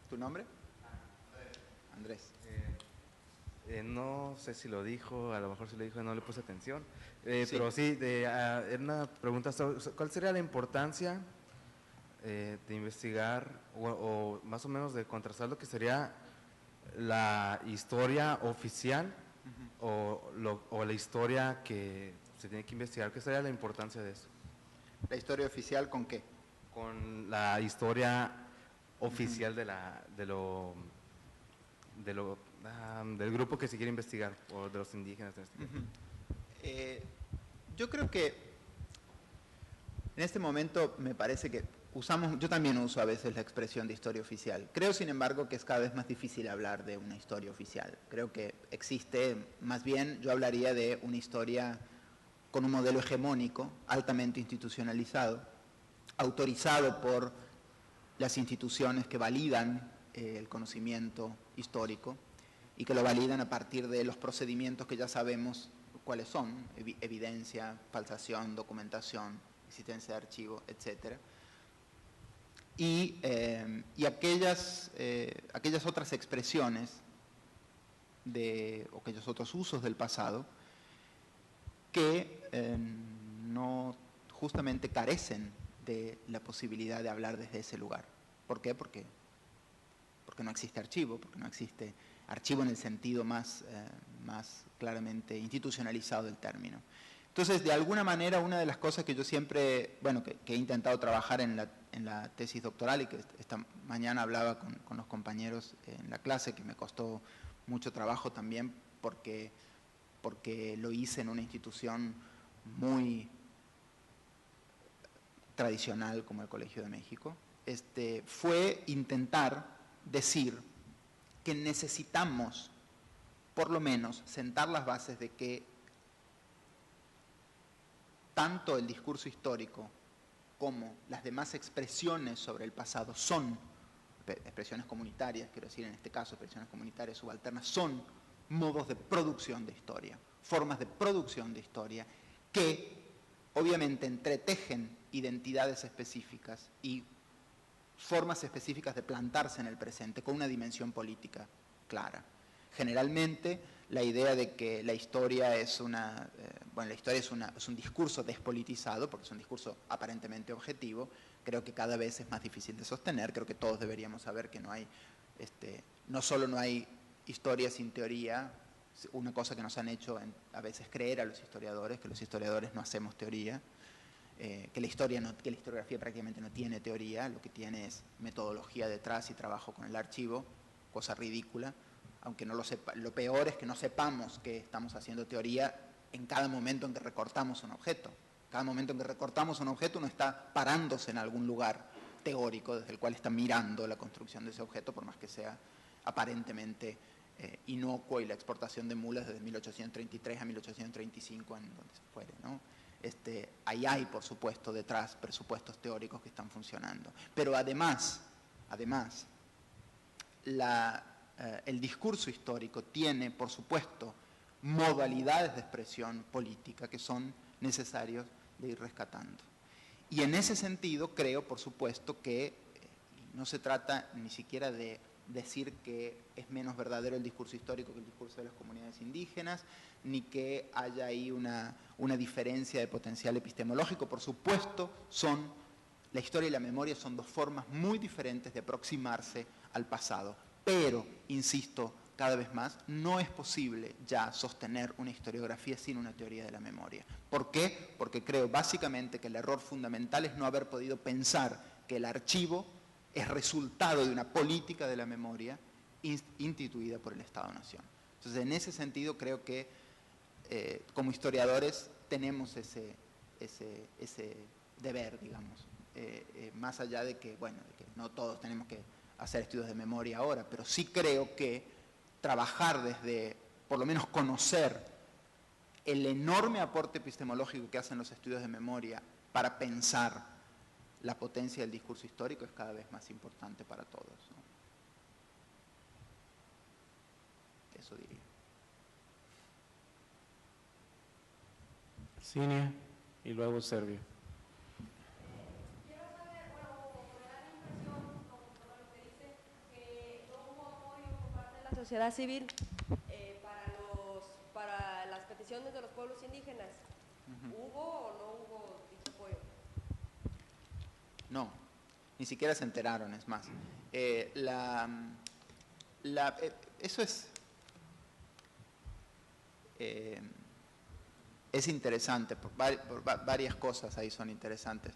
¿Tu nombre? Andrés. No sé si lo dijo, a lo mejor si lo dijo, no le puse atención. Sí. Pero sí, era una pregunta, ¿cuál sería la importancia de investigar o más o menos de contrastar lo que sería la historia oficial o la historia que se tiene que investigar? ¿Qué sería la importancia de eso? ¿La historia oficial con qué? Con la historia oficial del grupo que se quiere investigar, o de los indígenas en este caso. Yo creo que en este momento me parece que yo también uso a veces la expresión de historia oficial. Creo, sin embargo, que es cada vez más difícil hablar de una historia oficial. Creo que existe, más bien yo hablaría de una historia con un modelo hegemónico, altamente institucionalizado, autorizado por las instituciones que validan el conocimiento histórico y que lo validan a partir de los procedimientos que ya sabemos cuáles son: evidencia, falsación, documentación, existencia de archivo, etc. Y aquellas otras expresiones o aquellos otros usos del pasado que no justamente carecen de la posibilidad de hablar desde ese lugar. ¿Por qué? Porque no existe archivo, porque no existe archivo en el sentido más claramente institucionalizado del término. Entonces, de alguna manera, una de las cosas que yo siempre, bueno, que he intentado trabajar en la tesis doctoral y que esta mañana hablaba con los compañeros en la clase, que me costó mucho trabajo también porque lo hice en una institución muy tradicional como el Colegio de México, fue intentar decir que necesitamos, por lo menos, sentar las bases de que tanto el discurso histórico como las demás expresiones sobre el pasado son, expresiones comunitarias, quiero decir en este caso expresiones comunitarias subalternas, son modos de producción de historia, formas de producción de historia que obviamente entretejen identidades específicas y formas específicas de plantarse en el presente con una dimensión política clara. Generalmente la idea de que la historia es es un discurso despolitizado, porque es un discurso aparentemente objetivo, creo que cada vez es más difícil de sostener. Creo que todos deberíamos saber que no hay, no solo no hay historia sin teoría, una cosa que nos han hecho a veces creer a los historiadores, que los historiadores no hacemos teoría, que la historiografía prácticamente no tiene teoría, lo que tiene es metodología detrás y trabajo con el archivo, cosa ridícula. Aunque no lo sepa, lo peor es que no sepamos que estamos haciendo teoría en cada momento en que recortamos un objeto. Cada momento en que recortamos un objeto uno está parándose en algún lugar teórico desde el cual está mirando la construcción de ese objeto, por más que sea aparentemente inocuo, y la exportación de mulas desde 1833 a 1835 en donde se fuere, ¿no? Ahí hay, por supuesto, detrás presupuestos teóricos que están funcionando. Pero además el discurso histórico tiene, por supuesto, modalidades de expresión política que son necesarios de ir rescatando. Y en ese sentido creo, por supuesto, que no se trata ni siquiera de decir que es menos verdadero el discurso histórico que el discurso de las comunidades indígenas, ni que haya ahí una diferencia de potencial epistemológico. Por supuesto, la historia y la memoria son dos formas muy diferentes de aproximarse al pasado. Pero, insisto, cada vez más, no es posible ya sostener una historiografía sin una teoría de la memoria. ¿Por qué? Porque creo básicamente que el error fundamental es no haber podido pensar que el archivo es resultado de una política de la memoria instituida por el Estado-Nación. Entonces, en ese sentido, creo que como historiadores tenemos ese deber, digamos, más allá de que, bueno, de que no todos tenemos que hacer estudios de memoria ahora, pero sí creo que trabajar desde, por lo menos conocer el enorme aporte epistemológico que hacen los estudios de memoria para pensar la potencia del discurso histórico es cada vez más importante para todos, ¿no? Eso diría. Cinia y luego Servio. Sociedad civil para las peticiones de los pueblos indígenas. ¿Hubo o no hubo dicho apoyo? No, ni siquiera se enteraron, es más. Eso es interesante, por varias cosas ahí son interesantes.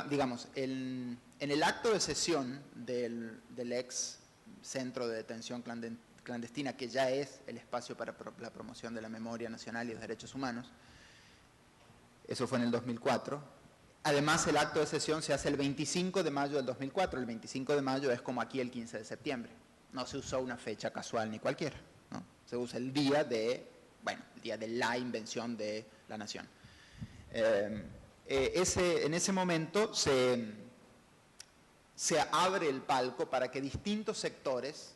Digamos, en el acto de sesión del ex Centro de Detención Clandestina, que ya es el espacio para la promoción de la memoria nacional y los derechos humanos, eso fue en el 2004. Además, el acto de sesión se hace el 25 de mayo del 2004. El 25 de mayo es como aquí el 15 de septiembre. No se usó una fecha casual ni cualquiera, ¿no? Se usa el día el día de la invención de la nación. En ese momento se abre el palco para que distintos sectores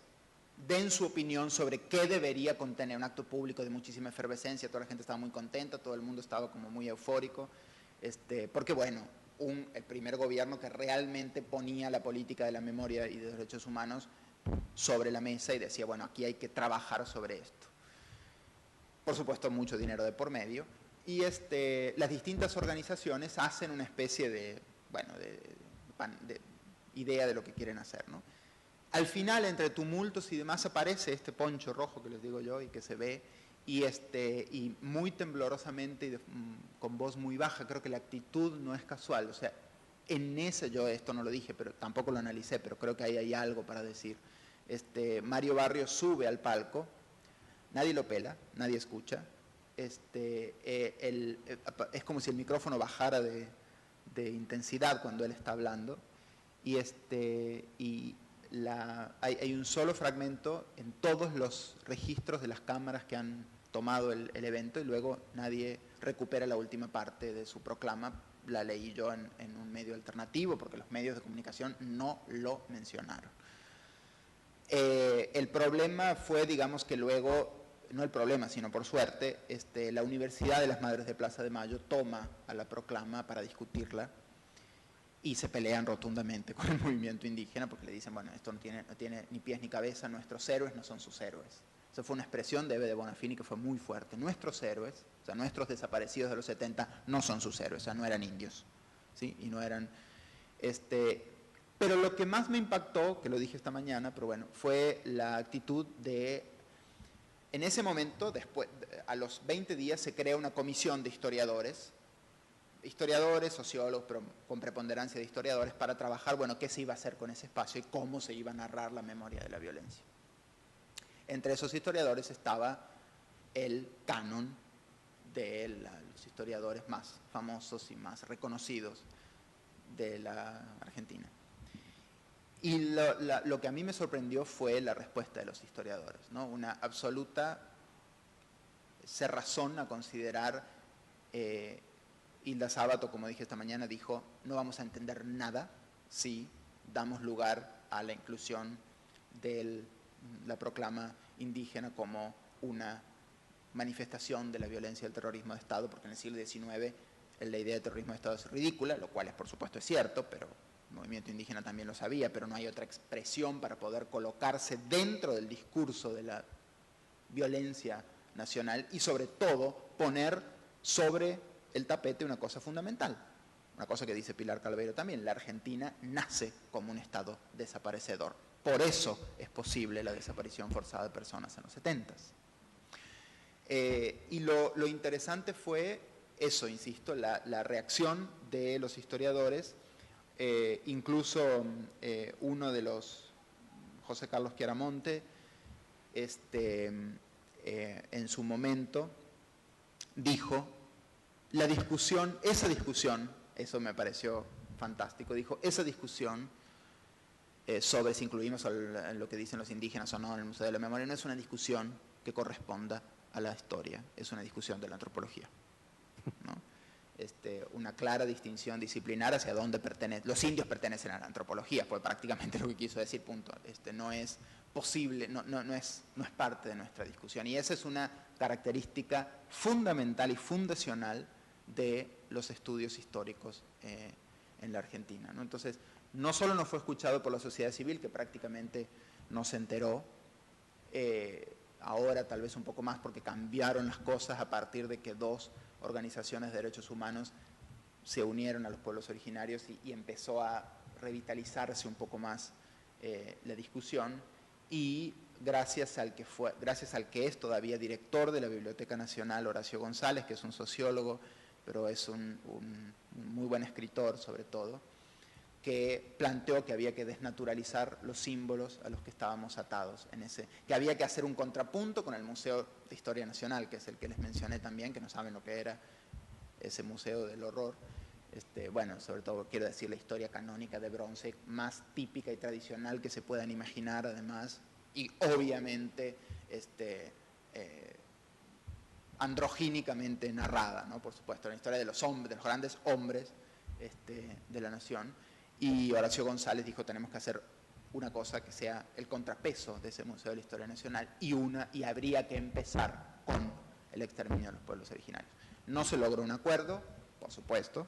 den su opinión sobre qué debería contener un acto público de muchísima efervescencia. Toda la gente estaba muy contenta, todo el mundo estaba como muy eufórico, porque bueno, el primer gobierno que realmente ponía la política de la memoria y de los derechos humanos sobre la mesa y decía, bueno, aquí hay que trabajar sobre esto. Por supuesto, mucho dinero de por medio, y las distintas organizaciones hacen una especie de idea de lo que quieren hacer, ¿no? Al final, entre tumultos y demás, aparece este poncho rojo que les digo yo y que se ve, y muy temblorosamente y con voz muy baja. Creo que la actitud no es casual. O sea, en ese, yo esto no lo dije, pero tampoco lo analicé, pero creo que ahí hay algo para decir. Mario Barrios sube al palco, nadie lo pela, nadie escucha. Es como si el micrófono bajara de intensidad cuando él está hablando. Hay un solo fragmento en todos los registros de las cámaras que han tomado el evento, y luego nadie recupera la última parte de su proclama. La leí yo en un medio alternativo porque los medios de comunicación no lo mencionaron. El problema fue, digamos, que luego, no el problema, sino por suerte, la Universidad de las Madres de Plaza de Mayo toma a la proclama para discutirla y se pelean rotundamente con el movimiento indígena porque le dicen, bueno, esto no tiene ni pies ni cabeza, nuestros héroes no son sus héroes. Esa fue una expresión de Ebe de Bonafini que fue muy fuerte. Nuestros héroes, o sea, nuestros desaparecidos de los 70 no son sus héroes, o sea, no eran indios, ¿sí? Y no eran... Pero lo que más me impactó, que lo dije esta mañana, pero bueno, fue la actitud de... En ese momento, después, a los 20 días, se crea una comisión de historiadores, sociólogos, pero con preponderancia de historiadores, para trabajar, bueno, qué se iba a hacer con ese espacio y cómo se iba a narrar la memoria de la violencia. Entre esos historiadores estaba el canon de los historiadores más famosos y más reconocidos de la Argentina. Y lo que a mí me sorprendió fue la respuesta de los historiadores, ¿no? Una absoluta cerrazón a considerar... Hilda Sábato, como dije esta mañana, dijo, no vamos a entender nada si damos lugar a la inclusión de la proclama indígena como una manifestación de la violencia del terrorismo de Estado, porque en el siglo XIX la idea de terrorismo de Estado es ridícula, lo cual por supuesto es cierto, pero el movimiento indígena también lo sabía, pero no hay otra expresión para poder colocarse dentro del discurso de la violencia nacional y sobre todo poner sobre el tapete una cosa fundamental, una cosa que dice Pilar Calveiro también: la Argentina nace como un Estado desaparecedor. Por eso es posible la desaparición forzada de personas en los 70s. Y lo interesante fue eso, insisto, la reacción de los historiadores, incluso uno de los, José Carlos Chiaramonte, en su momento dijo, esa discusión, eso me pareció fantástico, dijo, esa discusión sobre si incluimos lo que dicen los indígenas o no en el Museo de la Memoria no es una discusión que corresponda a la historia, es una discusión de la antropología, ¿no? Una clara distinción disciplinar hacia dónde pertenece. Los indios pertenecen a la antropología, fue prácticamente lo que quiso decir, punto. No es posible, no es parte de nuestra discusión. Y esa es una característica fundamental y fundacional de los estudios históricos en la Argentina, ¿no? Entonces, no solo no fue escuchado por la sociedad civil, que prácticamente no se enteró, ahora tal vez un poco más porque cambiaron las cosas a partir de que dos organizaciones de derechos humanos se unieron a los pueblos originarios y empezó a revitalizarse un poco más la discusión, y gracias al que es todavía director de la Biblioteca Nacional, Horacio González, que es un sociólogo, pero es un muy buen escritor sobre todo, que planteó que había que desnaturalizar los símbolos a los que estábamos atados, que había que hacer un contrapunto con el Museo de Historia Nacional, que es el que les mencioné también, que no saben lo que era ese museo del horror. Bueno, sobre todo quiero decir la historia canónica de bronce más típica y tradicional que se puedan imaginar, además, y obviamente androgínicamente narrada, ¿no? Por supuesto, la historia de los hombres, de los grandes hombres de la nación. Y Horacio González dijo, tenemos que hacer una cosa que sea el contrapeso de ese Museo de la Historia Nacional, y habría que empezar con el exterminio de los pueblos originarios. No se logró un acuerdo, por supuesto,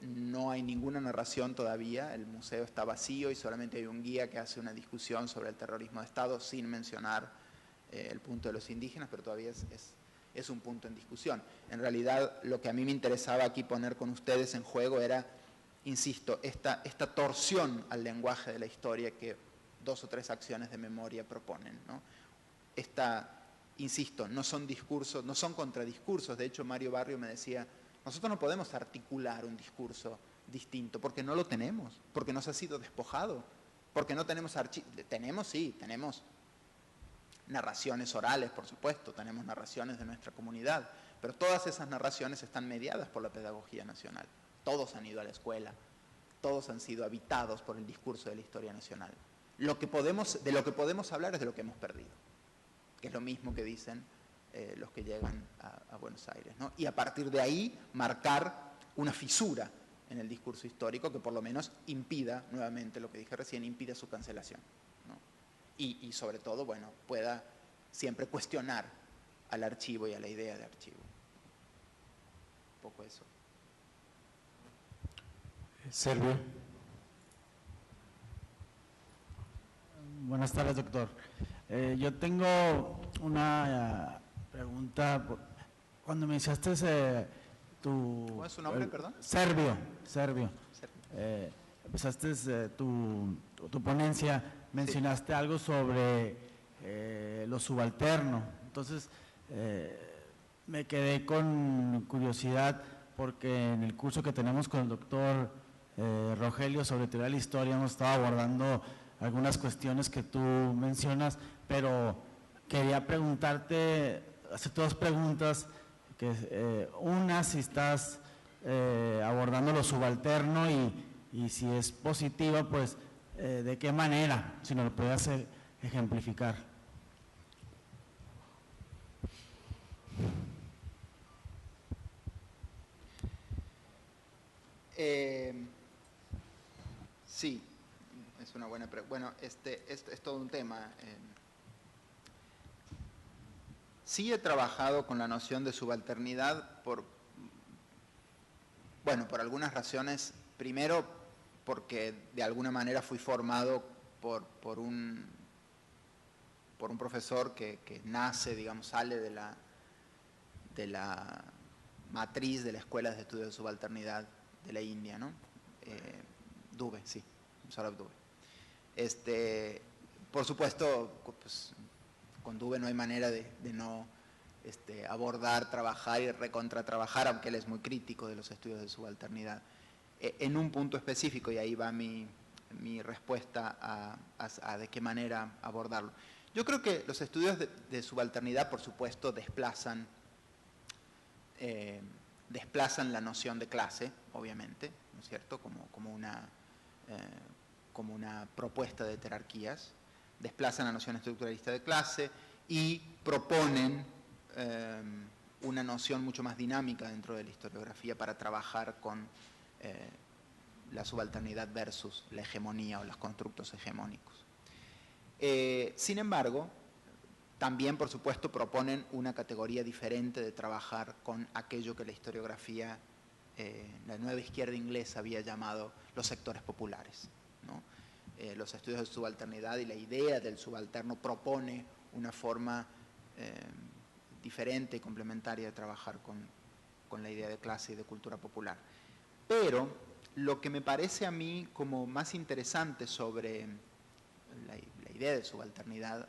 no hay ninguna narración todavía, el museo está vacío y solamente hay un guía que hace una discusión sobre el terrorismo de Estado sin mencionar el punto de los indígenas, pero todavía es un punto en discusión. En realidad, lo que a mí me interesaba aquí poner con ustedes en juego era, insisto, esta torsión al lenguaje de la historia que 2 o 3 acciones de memoria proponen, ¿no? Insisto, no son discursos, no son contradiscursos. De hecho, Mario Barrio me decía, nosotros no podemos articular un discurso distinto porque no lo tenemos, porque nos ha sido despojado, porque no tenemos tenemos narraciones orales, por supuesto, tenemos narraciones de nuestra comunidad, pero todas esas narraciones están mediadas por la pedagogía nacional. Todos han ido a la escuela, todos han sido habitados por el discurso de la historia nacional. De lo que podemos hablar es de lo que hemos perdido, que es lo mismo que dicen los que llegan a Buenos Aires, ¿no? Y a partir de ahí marcar una fisura en el discurso histórico que por lo menos impida, nuevamente lo que dije recién, impida su cancelación, ¿no? Y sobre todo, bueno, pueda siempre cuestionar al archivo y a la idea de archivo. Un poco eso. Servio. Buenas tardes, doctor. Yo tengo una pregunta. Cuando me iniciaste ¿Cómo es su nombre, perdón? Servio. Empezaste tu ponencia, mencionaste algo sobre lo subalterno. Entonces, me quedé con curiosidad porque en el curso que tenemos con el doctor Rogelio sobre teoría de la historia hemos estado abordando algunas cuestiones que tú mencionas, pero quería preguntarte, hacerte 2 preguntas, una, si estás abordando lo subalterno y si es positiva, pues de qué manera, si nos lo puedes ejemplificar. Sí, es una buena pregunta. Bueno, es todo un tema. Sí he trabajado con la noción de subalternidad por algunas razones. Primero, porque de alguna manera fui formado por un profesor que nace, digamos, sale de la matriz de la Escuela de Estudios de Subalternidad de la India, ¿no? Dubé, sí, Saurabh Dubé. Por supuesto, pues, con Dubé no hay manera de no abordar, trabajar y recontratrabajar, aunque él es muy crítico de los estudios de subalternidad. En un punto específico, y ahí va mi respuesta a de qué manera abordarlo. Yo creo que los estudios de subalternidad, por supuesto, desplazan la noción de clase, obviamente, ¿no es cierto?, como una propuesta de jerarquías, desplazan la noción estructuralista de clase y proponen una noción mucho más dinámica dentro de la historiografía para trabajar con la subalternidad versus la hegemonía o los constructos hegemónicos. Sin embargo, también, por supuesto, proponen una categoría diferente de trabajar con aquello que la historiografía, la nueva izquierda inglesa había llamado los sectores populares, ¿no? Los estudios de subalternidad y la idea del subalterno propone una forma diferente y complementaria de trabajar con la idea de clase y de cultura popular. Pero lo que me parece a mí como más interesante sobre la idea de subalternidad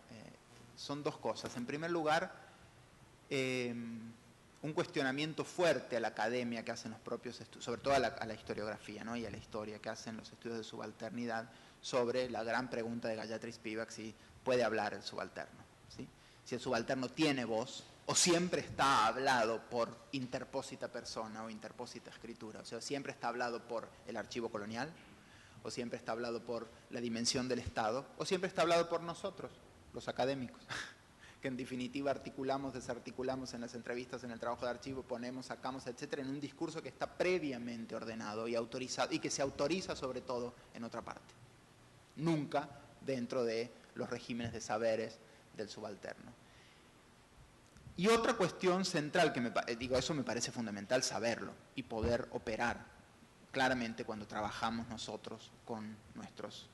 son 2 cosas. En primer lugar, un cuestionamiento fuerte a la academia que hacen los propios estudios, sobre todo a la historiografía, ¿no?, y a la historia que hacen los estudios de subalternidad sobre la gran pregunta de Gayatri Spivak, si puede hablar el subalterno, ¿sí? Si el subalterno tiene voz o siempre está hablado por interpósita persona o interpósita escritura, o sea, siempre está hablado por el archivo colonial, o siempre está hablado por la dimensión del Estado, o siempre está hablado por nosotros, los académicos, que en definitiva articulamos, desarticulamos en las entrevistas, en el trabajo de archivo, ponemos, sacamos, etcétera, en un discurso que está previamente ordenado y autorizado, y que se autoriza sobre todo en otra parte, nunca dentro de los regímenes de saberes del subalterno. Y otra cuestión central, eso me parece fundamental saberlo y poder operar claramente cuando trabajamos nosotros con nuestros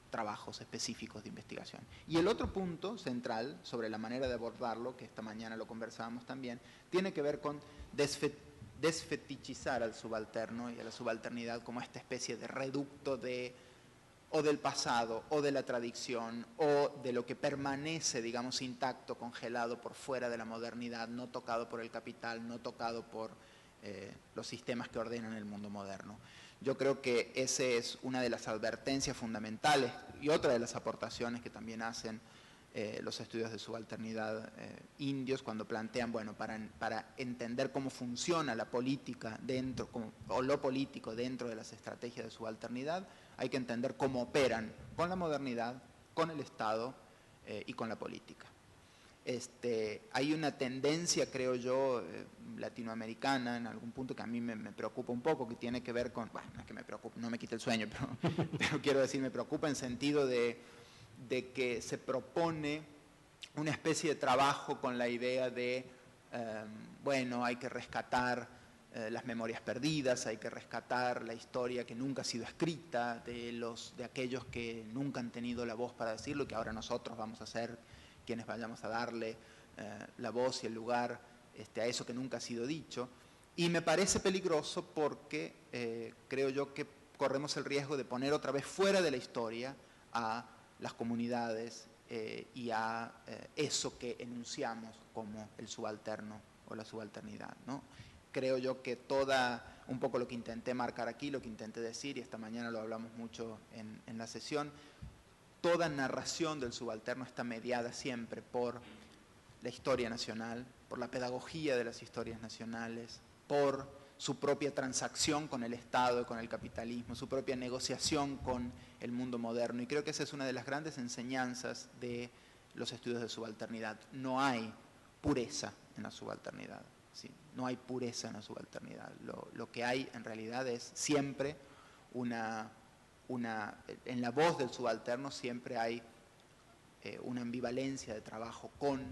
trabajos específicos de investigación. Y el otro punto central sobre la manera de abordarlo, que esta mañana lo conversábamos también, tiene que ver con desfetichizar al subalterno y a la subalternidad como esta especie de reducto de o del pasado, o de la tradición, o de lo que permanece, digamos, intacto, congelado por fuera de la modernidad, no tocado por el capital, no tocado por los sistemas que ordenan el mundo moderno. Yo creo que esa es una de las advertencias fundamentales y otra de las aportaciones que también hacen los estudios de subalternidad indios cuando plantean, bueno, para entender cómo funciona la política dentro, o lo político dentro de las estrategias de subalternidad, hay que entender cómo operan con la modernidad, con el Estado y con la política. Hay una tendencia, creo yo, latinoamericana en algún punto que a mí me preocupa un poco, que tiene que ver con, bueno, no es que me preocupe, no me quite el sueño, pero quiero decir, me preocupa en sentido de que se propone una especie de trabajo con la idea de, bueno, hay que rescatar las memorias perdidas, hay que rescatar la historia que nunca ha sido escrita, de aquellos que nunca han tenido la voz para decirlo y que ahora nosotros vamos a ser quienes vayamos a darle la voz y el lugar a eso que nunca ha sido dicho. Y me parece peligroso porque creo yo que corremos el riesgo de poner otra vez fuera de la historia a las comunidades y a eso que enunciamos como el subalterno o la subalternidad, ¿no? Creo yo que un poco lo que intenté marcar aquí, lo que intenté decir, y esta mañana lo hablamos mucho en la sesión, toda narración del subalterno está mediada siempre por la historia nacional, por la pedagogía de las historias nacionales, por su propia transacción con el Estado y con el capitalismo, su propia negociación con el mundo moderno. Y creo que esa es una de las grandes enseñanzas de los estudios de subalternidad. No hay pureza en la subalternidad, ¿sí? No hay pureza en la subalternidad. Lo que hay en realidad es siempre en la voz del subalterno siempre hay una ambivalencia de trabajo con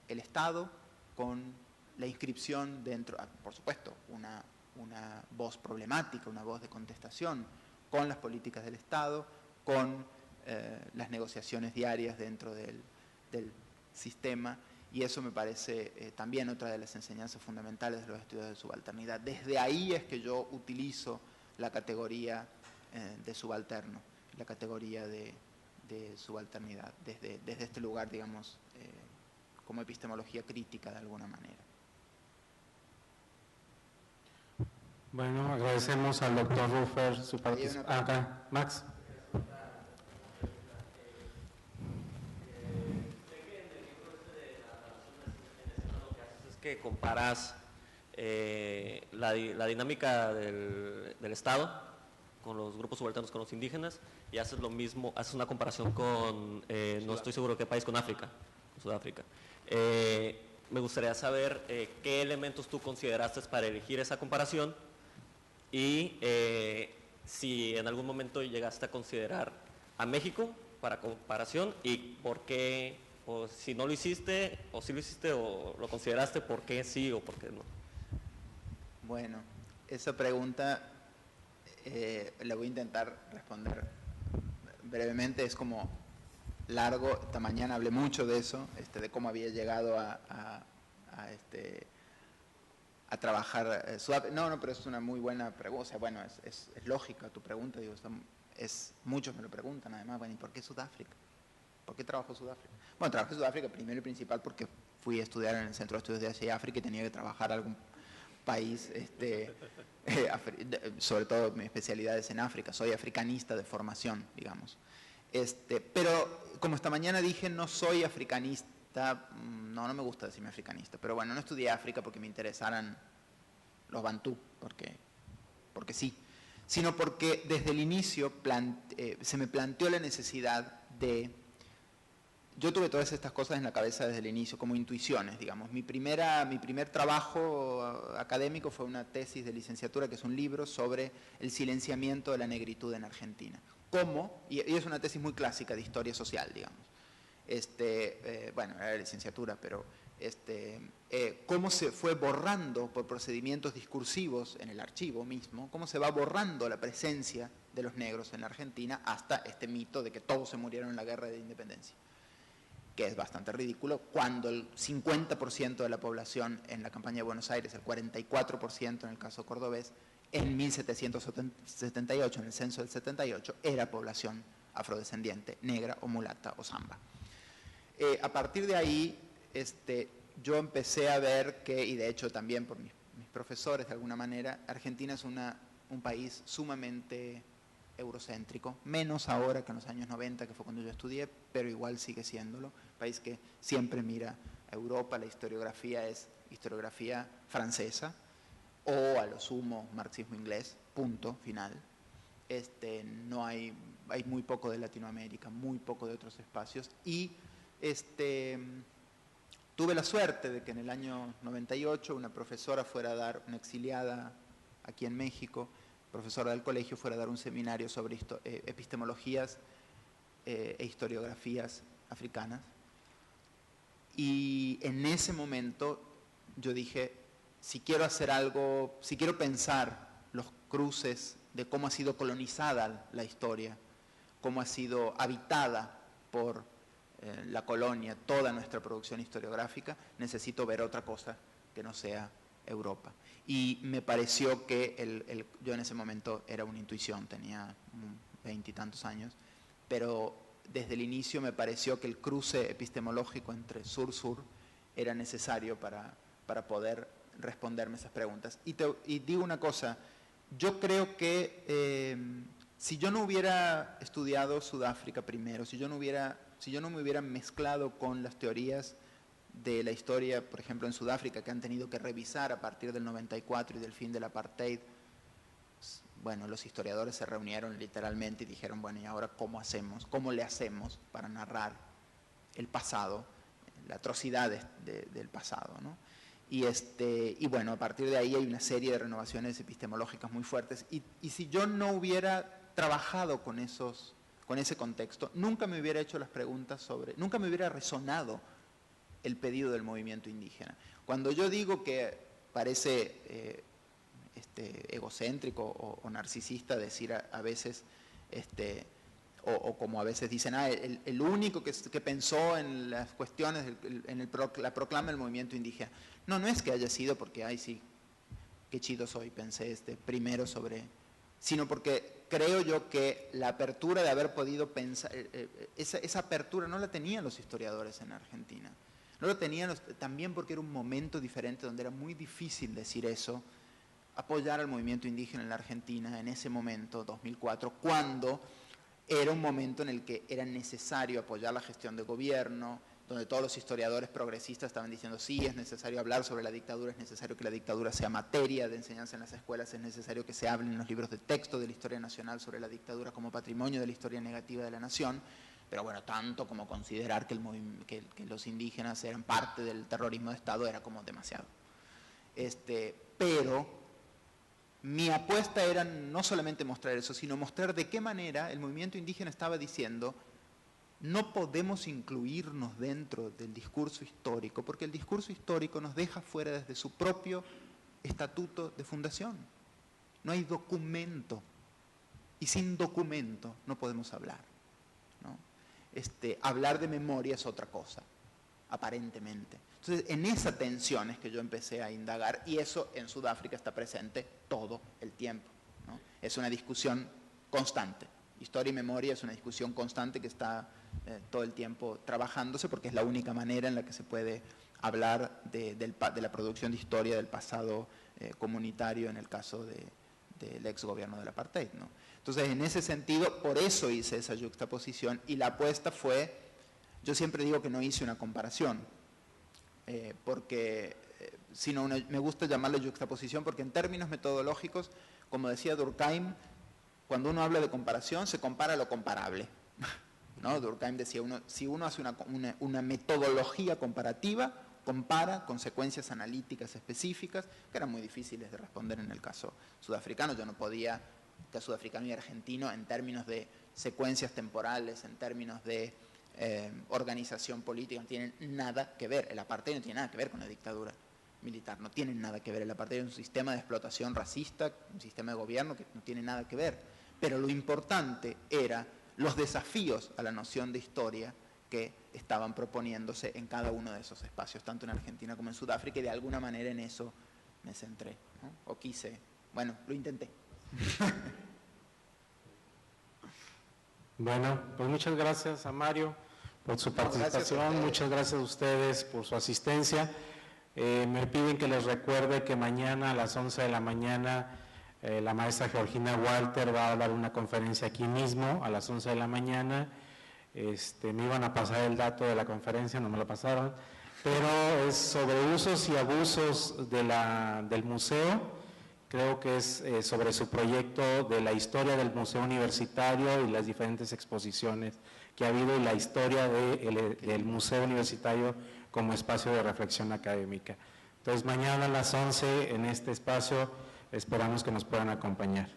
el Estado, con la inscripción dentro, por supuesto, una voz problemática, una voz de contestación con las políticas del Estado, con las negociaciones diarias dentro del sistema, y eso me parece también otra de las enseñanzas fundamentales de los estudios de subalternidad. Desde ahí es que yo utilizo la categoría de subalterno, la categoría de subalternidad, desde este lugar, digamos, como epistemología crítica de alguna manera. Bueno, agradecemos al doctor Rufer su participación. Acá, Max. Es que comparas la dinámica del Estado con los grupos subalternos, con los indígenas, y haces lo mismo, haces una comparación con, no estoy seguro qué país, con África, con Sudáfrica. Me gustaría saber qué elementos tú consideraste para elegir esa comparación y si en algún momento llegaste a considerar a México para comparación y por qué, o si no lo hiciste, o si lo hiciste o lo consideraste, por qué sí o por qué no. Bueno, esa pregunta la voy a intentar responder brevemente, es como largo. Esta mañana hablé mucho de eso, de cómo había llegado a trabajar no, pero es una muy buena pregunta. O sea, bueno, es lógica tu pregunta, digo, muchos me lo preguntan además, bueno, ¿y por qué Sudáfrica? ¿Por qué trabajó Sudáfrica? Bueno, trabajé en Sudáfrica primero y principal porque fui a estudiar en el Centro de Estudios de Asia y África y tenía que trabajar algún país, sobre todo mi especialidad es en África, soy africanista de formación, digamos. Pero como esta mañana dije, no soy africanista, no me gusta decirme africanista, pero bueno, no estudié África porque me interesaran los bantú, porque sí, sino porque desde el inicio se me planteó la necesidad de... Yo tuve todas estas cosas en la cabeza desde el inicio, como intuiciones, digamos. Mi primer trabajo académico fue una tesis de licenciatura, que es un libro sobre el silenciamiento de la negritud en Argentina. ¿Cómo? Y es una tesis muy clásica de historia social, digamos. Bueno, era licenciatura, pero cómo se fue borrando por procedimientos discursivos en el archivo mismo, cómo se va borrando la presencia de los negros en la Argentina hasta este mito de que todos se murieron en la guerra de independencia. que es bastante ridículo, cuando el 50% de la población en la campaña de Buenos Aires, el 44% en el caso cordobés, en 1778, en el censo del 78, era población afrodescendiente, negra o mulata o zamba. A partir de ahí, yo empecé a ver que, y de hecho también por mis profesores de alguna manera, Argentina es un país sumamente eurocéntrico, menos ahora que en los años 90, que fue cuando yo estudié, pero igual sigue siéndolo, un país que siempre mira a Europa, la historiografía es historiografía francesa, o a lo sumo marxismo inglés, punto, final. No hay muy poco de Latinoamérica, muy poco de otros espacios, y tuve la suerte de que en el año 98 una profesora fuera a dar, una exiliada aquí en México, profesora del colegio, fuera a dar un seminario sobre epistemologías e historiografías africanas. Y en ese momento yo dije, si quiero hacer algo, si quiero pensar los cruces de cómo ha sido colonizada la historia, cómo ha sido habitada por la colonia, toda nuestra producción historiográfica, necesito ver otra cosa que no sea Europa. Y me pareció que yo en ese momento era una intuición, tenía 20 y tantos años, pero desde el inicio me pareció que el cruce epistemológico entre sur-sur era necesario para poder responderme esas preguntas. Y digo una cosa, yo creo que si yo no hubiera estudiado Sudáfrica primero, si yo no me hubiera mezclado con las teorías de la historia, por ejemplo en Sudáfrica, que han tenido que revisar a partir del 94 y del fin del apartheid, bueno, los historiadores se reunieron literalmente y dijeron, bueno, ¿y ahora cómo hacemos? ¿Cómo le hacemos para narrar el pasado, la atrocidad del pasado, ¿no? Y bueno, a partir de ahí hay una serie de renovaciones epistemológicas muy fuertes. Y si yo no hubiera trabajado con ese contexto, nunca me hubiera hecho las preguntas nunca me hubiera resonado el pedido del movimiento indígena. Cuando yo digo que parece egocéntrico o narcisista decir a veces, o como a veces dicen, el único que pensó en las cuestiones, la proclama del movimiento indígena. No es que haya sido porque, ay sí, qué chido soy, pensé primero sino porque creo yo que la apertura de haber podido pensar, esa apertura no la tenían los historiadores en Argentina. No lo tenían también porque era un momento diferente donde era muy difícil decir eso, apoyar al movimiento indígena en la Argentina en ese momento, 2004, cuando era un momento en el que era necesario apoyar la gestión de gobierno, donde todos los historiadores progresistas estaban diciendo, sí, es necesario hablar sobre la dictadura, es necesario que la dictadura sea materia de enseñanza en las escuelas, es necesario que se hable en los libros de texto de la historia nacional sobre la dictadura como patrimonio de la historia negativa de la nación, pero bueno, tanto como considerar que los indígenas eran parte del terrorismo de Estado era como demasiado. Pero mi apuesta era no solamente mostrar eso, sino mostrar de qué manera el movimiento indígena estaba diciendo no podemos incluirnos dentro del discurso histórico, porque el discurso histórico nos deja fuera desde su propio estatuto de fundación. No hay documento, y sin documento no podemos hablar, ¿no? Hablar de memoria es otra cosa, aparentemente. Entonces, en esa tensión es que yo empecé a indagar, y eso en Sudáfrica está presente todo el tiempo, ¿no? Es una discusión constante. Historia y memoria es una discusión constante que está todo el tiempo trabajándose, porque es la única manera en la que se puede hablar de la producción de historia del pasado comunitario en el caso del ex gobierno del apartheid, ¿no? Entonces, en ese sentido, por eso hice esa yuxtaposición, y la apuesta fue, yo siempre digo que no hice una comparación, sino me gusta llamarle yuxtaposición, porque en términos metodológicos, como decía Durkheim, cuando uno habla de comparación, se compara lo comparable, ¿no? Durkheim decía, si uno hace una metodología comparativa, compara consecuencias analíticas específicas, que eran muy difíciles de responder en el caso sudafricano. Yo no podía, que sudafricano y argentino, en términos de secuencias temporales, en términos de organización política, no tienen nada que ver. El apartheid no tiene nada que ver con la dictadura militar, no tienen nada que ver. El apartheid es un sistema de explotación racista, un sistema de gobierno que no tiene nada que ver. Pero lo importante era los desafíos a la noción de historia que estaban proponiéndose en cada uno de esos espacios, tanto en Argentina como en Sudáfrica, y de alguna manera en eso me centré, ¿no? O quise, bueno, lo intenté. Bueno, pues muchas gracias a Mario por su participación, muchas gracias a ustedes por su asistencia. Me piden que les recuerde que mañana a las 11 de la mañana la maestra Georgina Walter va a dar una conferencia aquí mismo a las 11 de la mañana. Me iban a pasar el dato de la conferencia, no me lo pasaron, pero es sobre usos y abusos del museo. Creo que es sobre su proyecto de la historia del Museo Universitario y las diferentes exposiciones que ha habido y la historia del Museo Universitario como espacio de reflexión académica. Entonces mañana a las 11 en este espacio esperamos que nos puedan acompañar.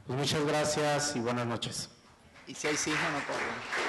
Pues muchas gracias y buenas noches. Y si hay sismo no corren.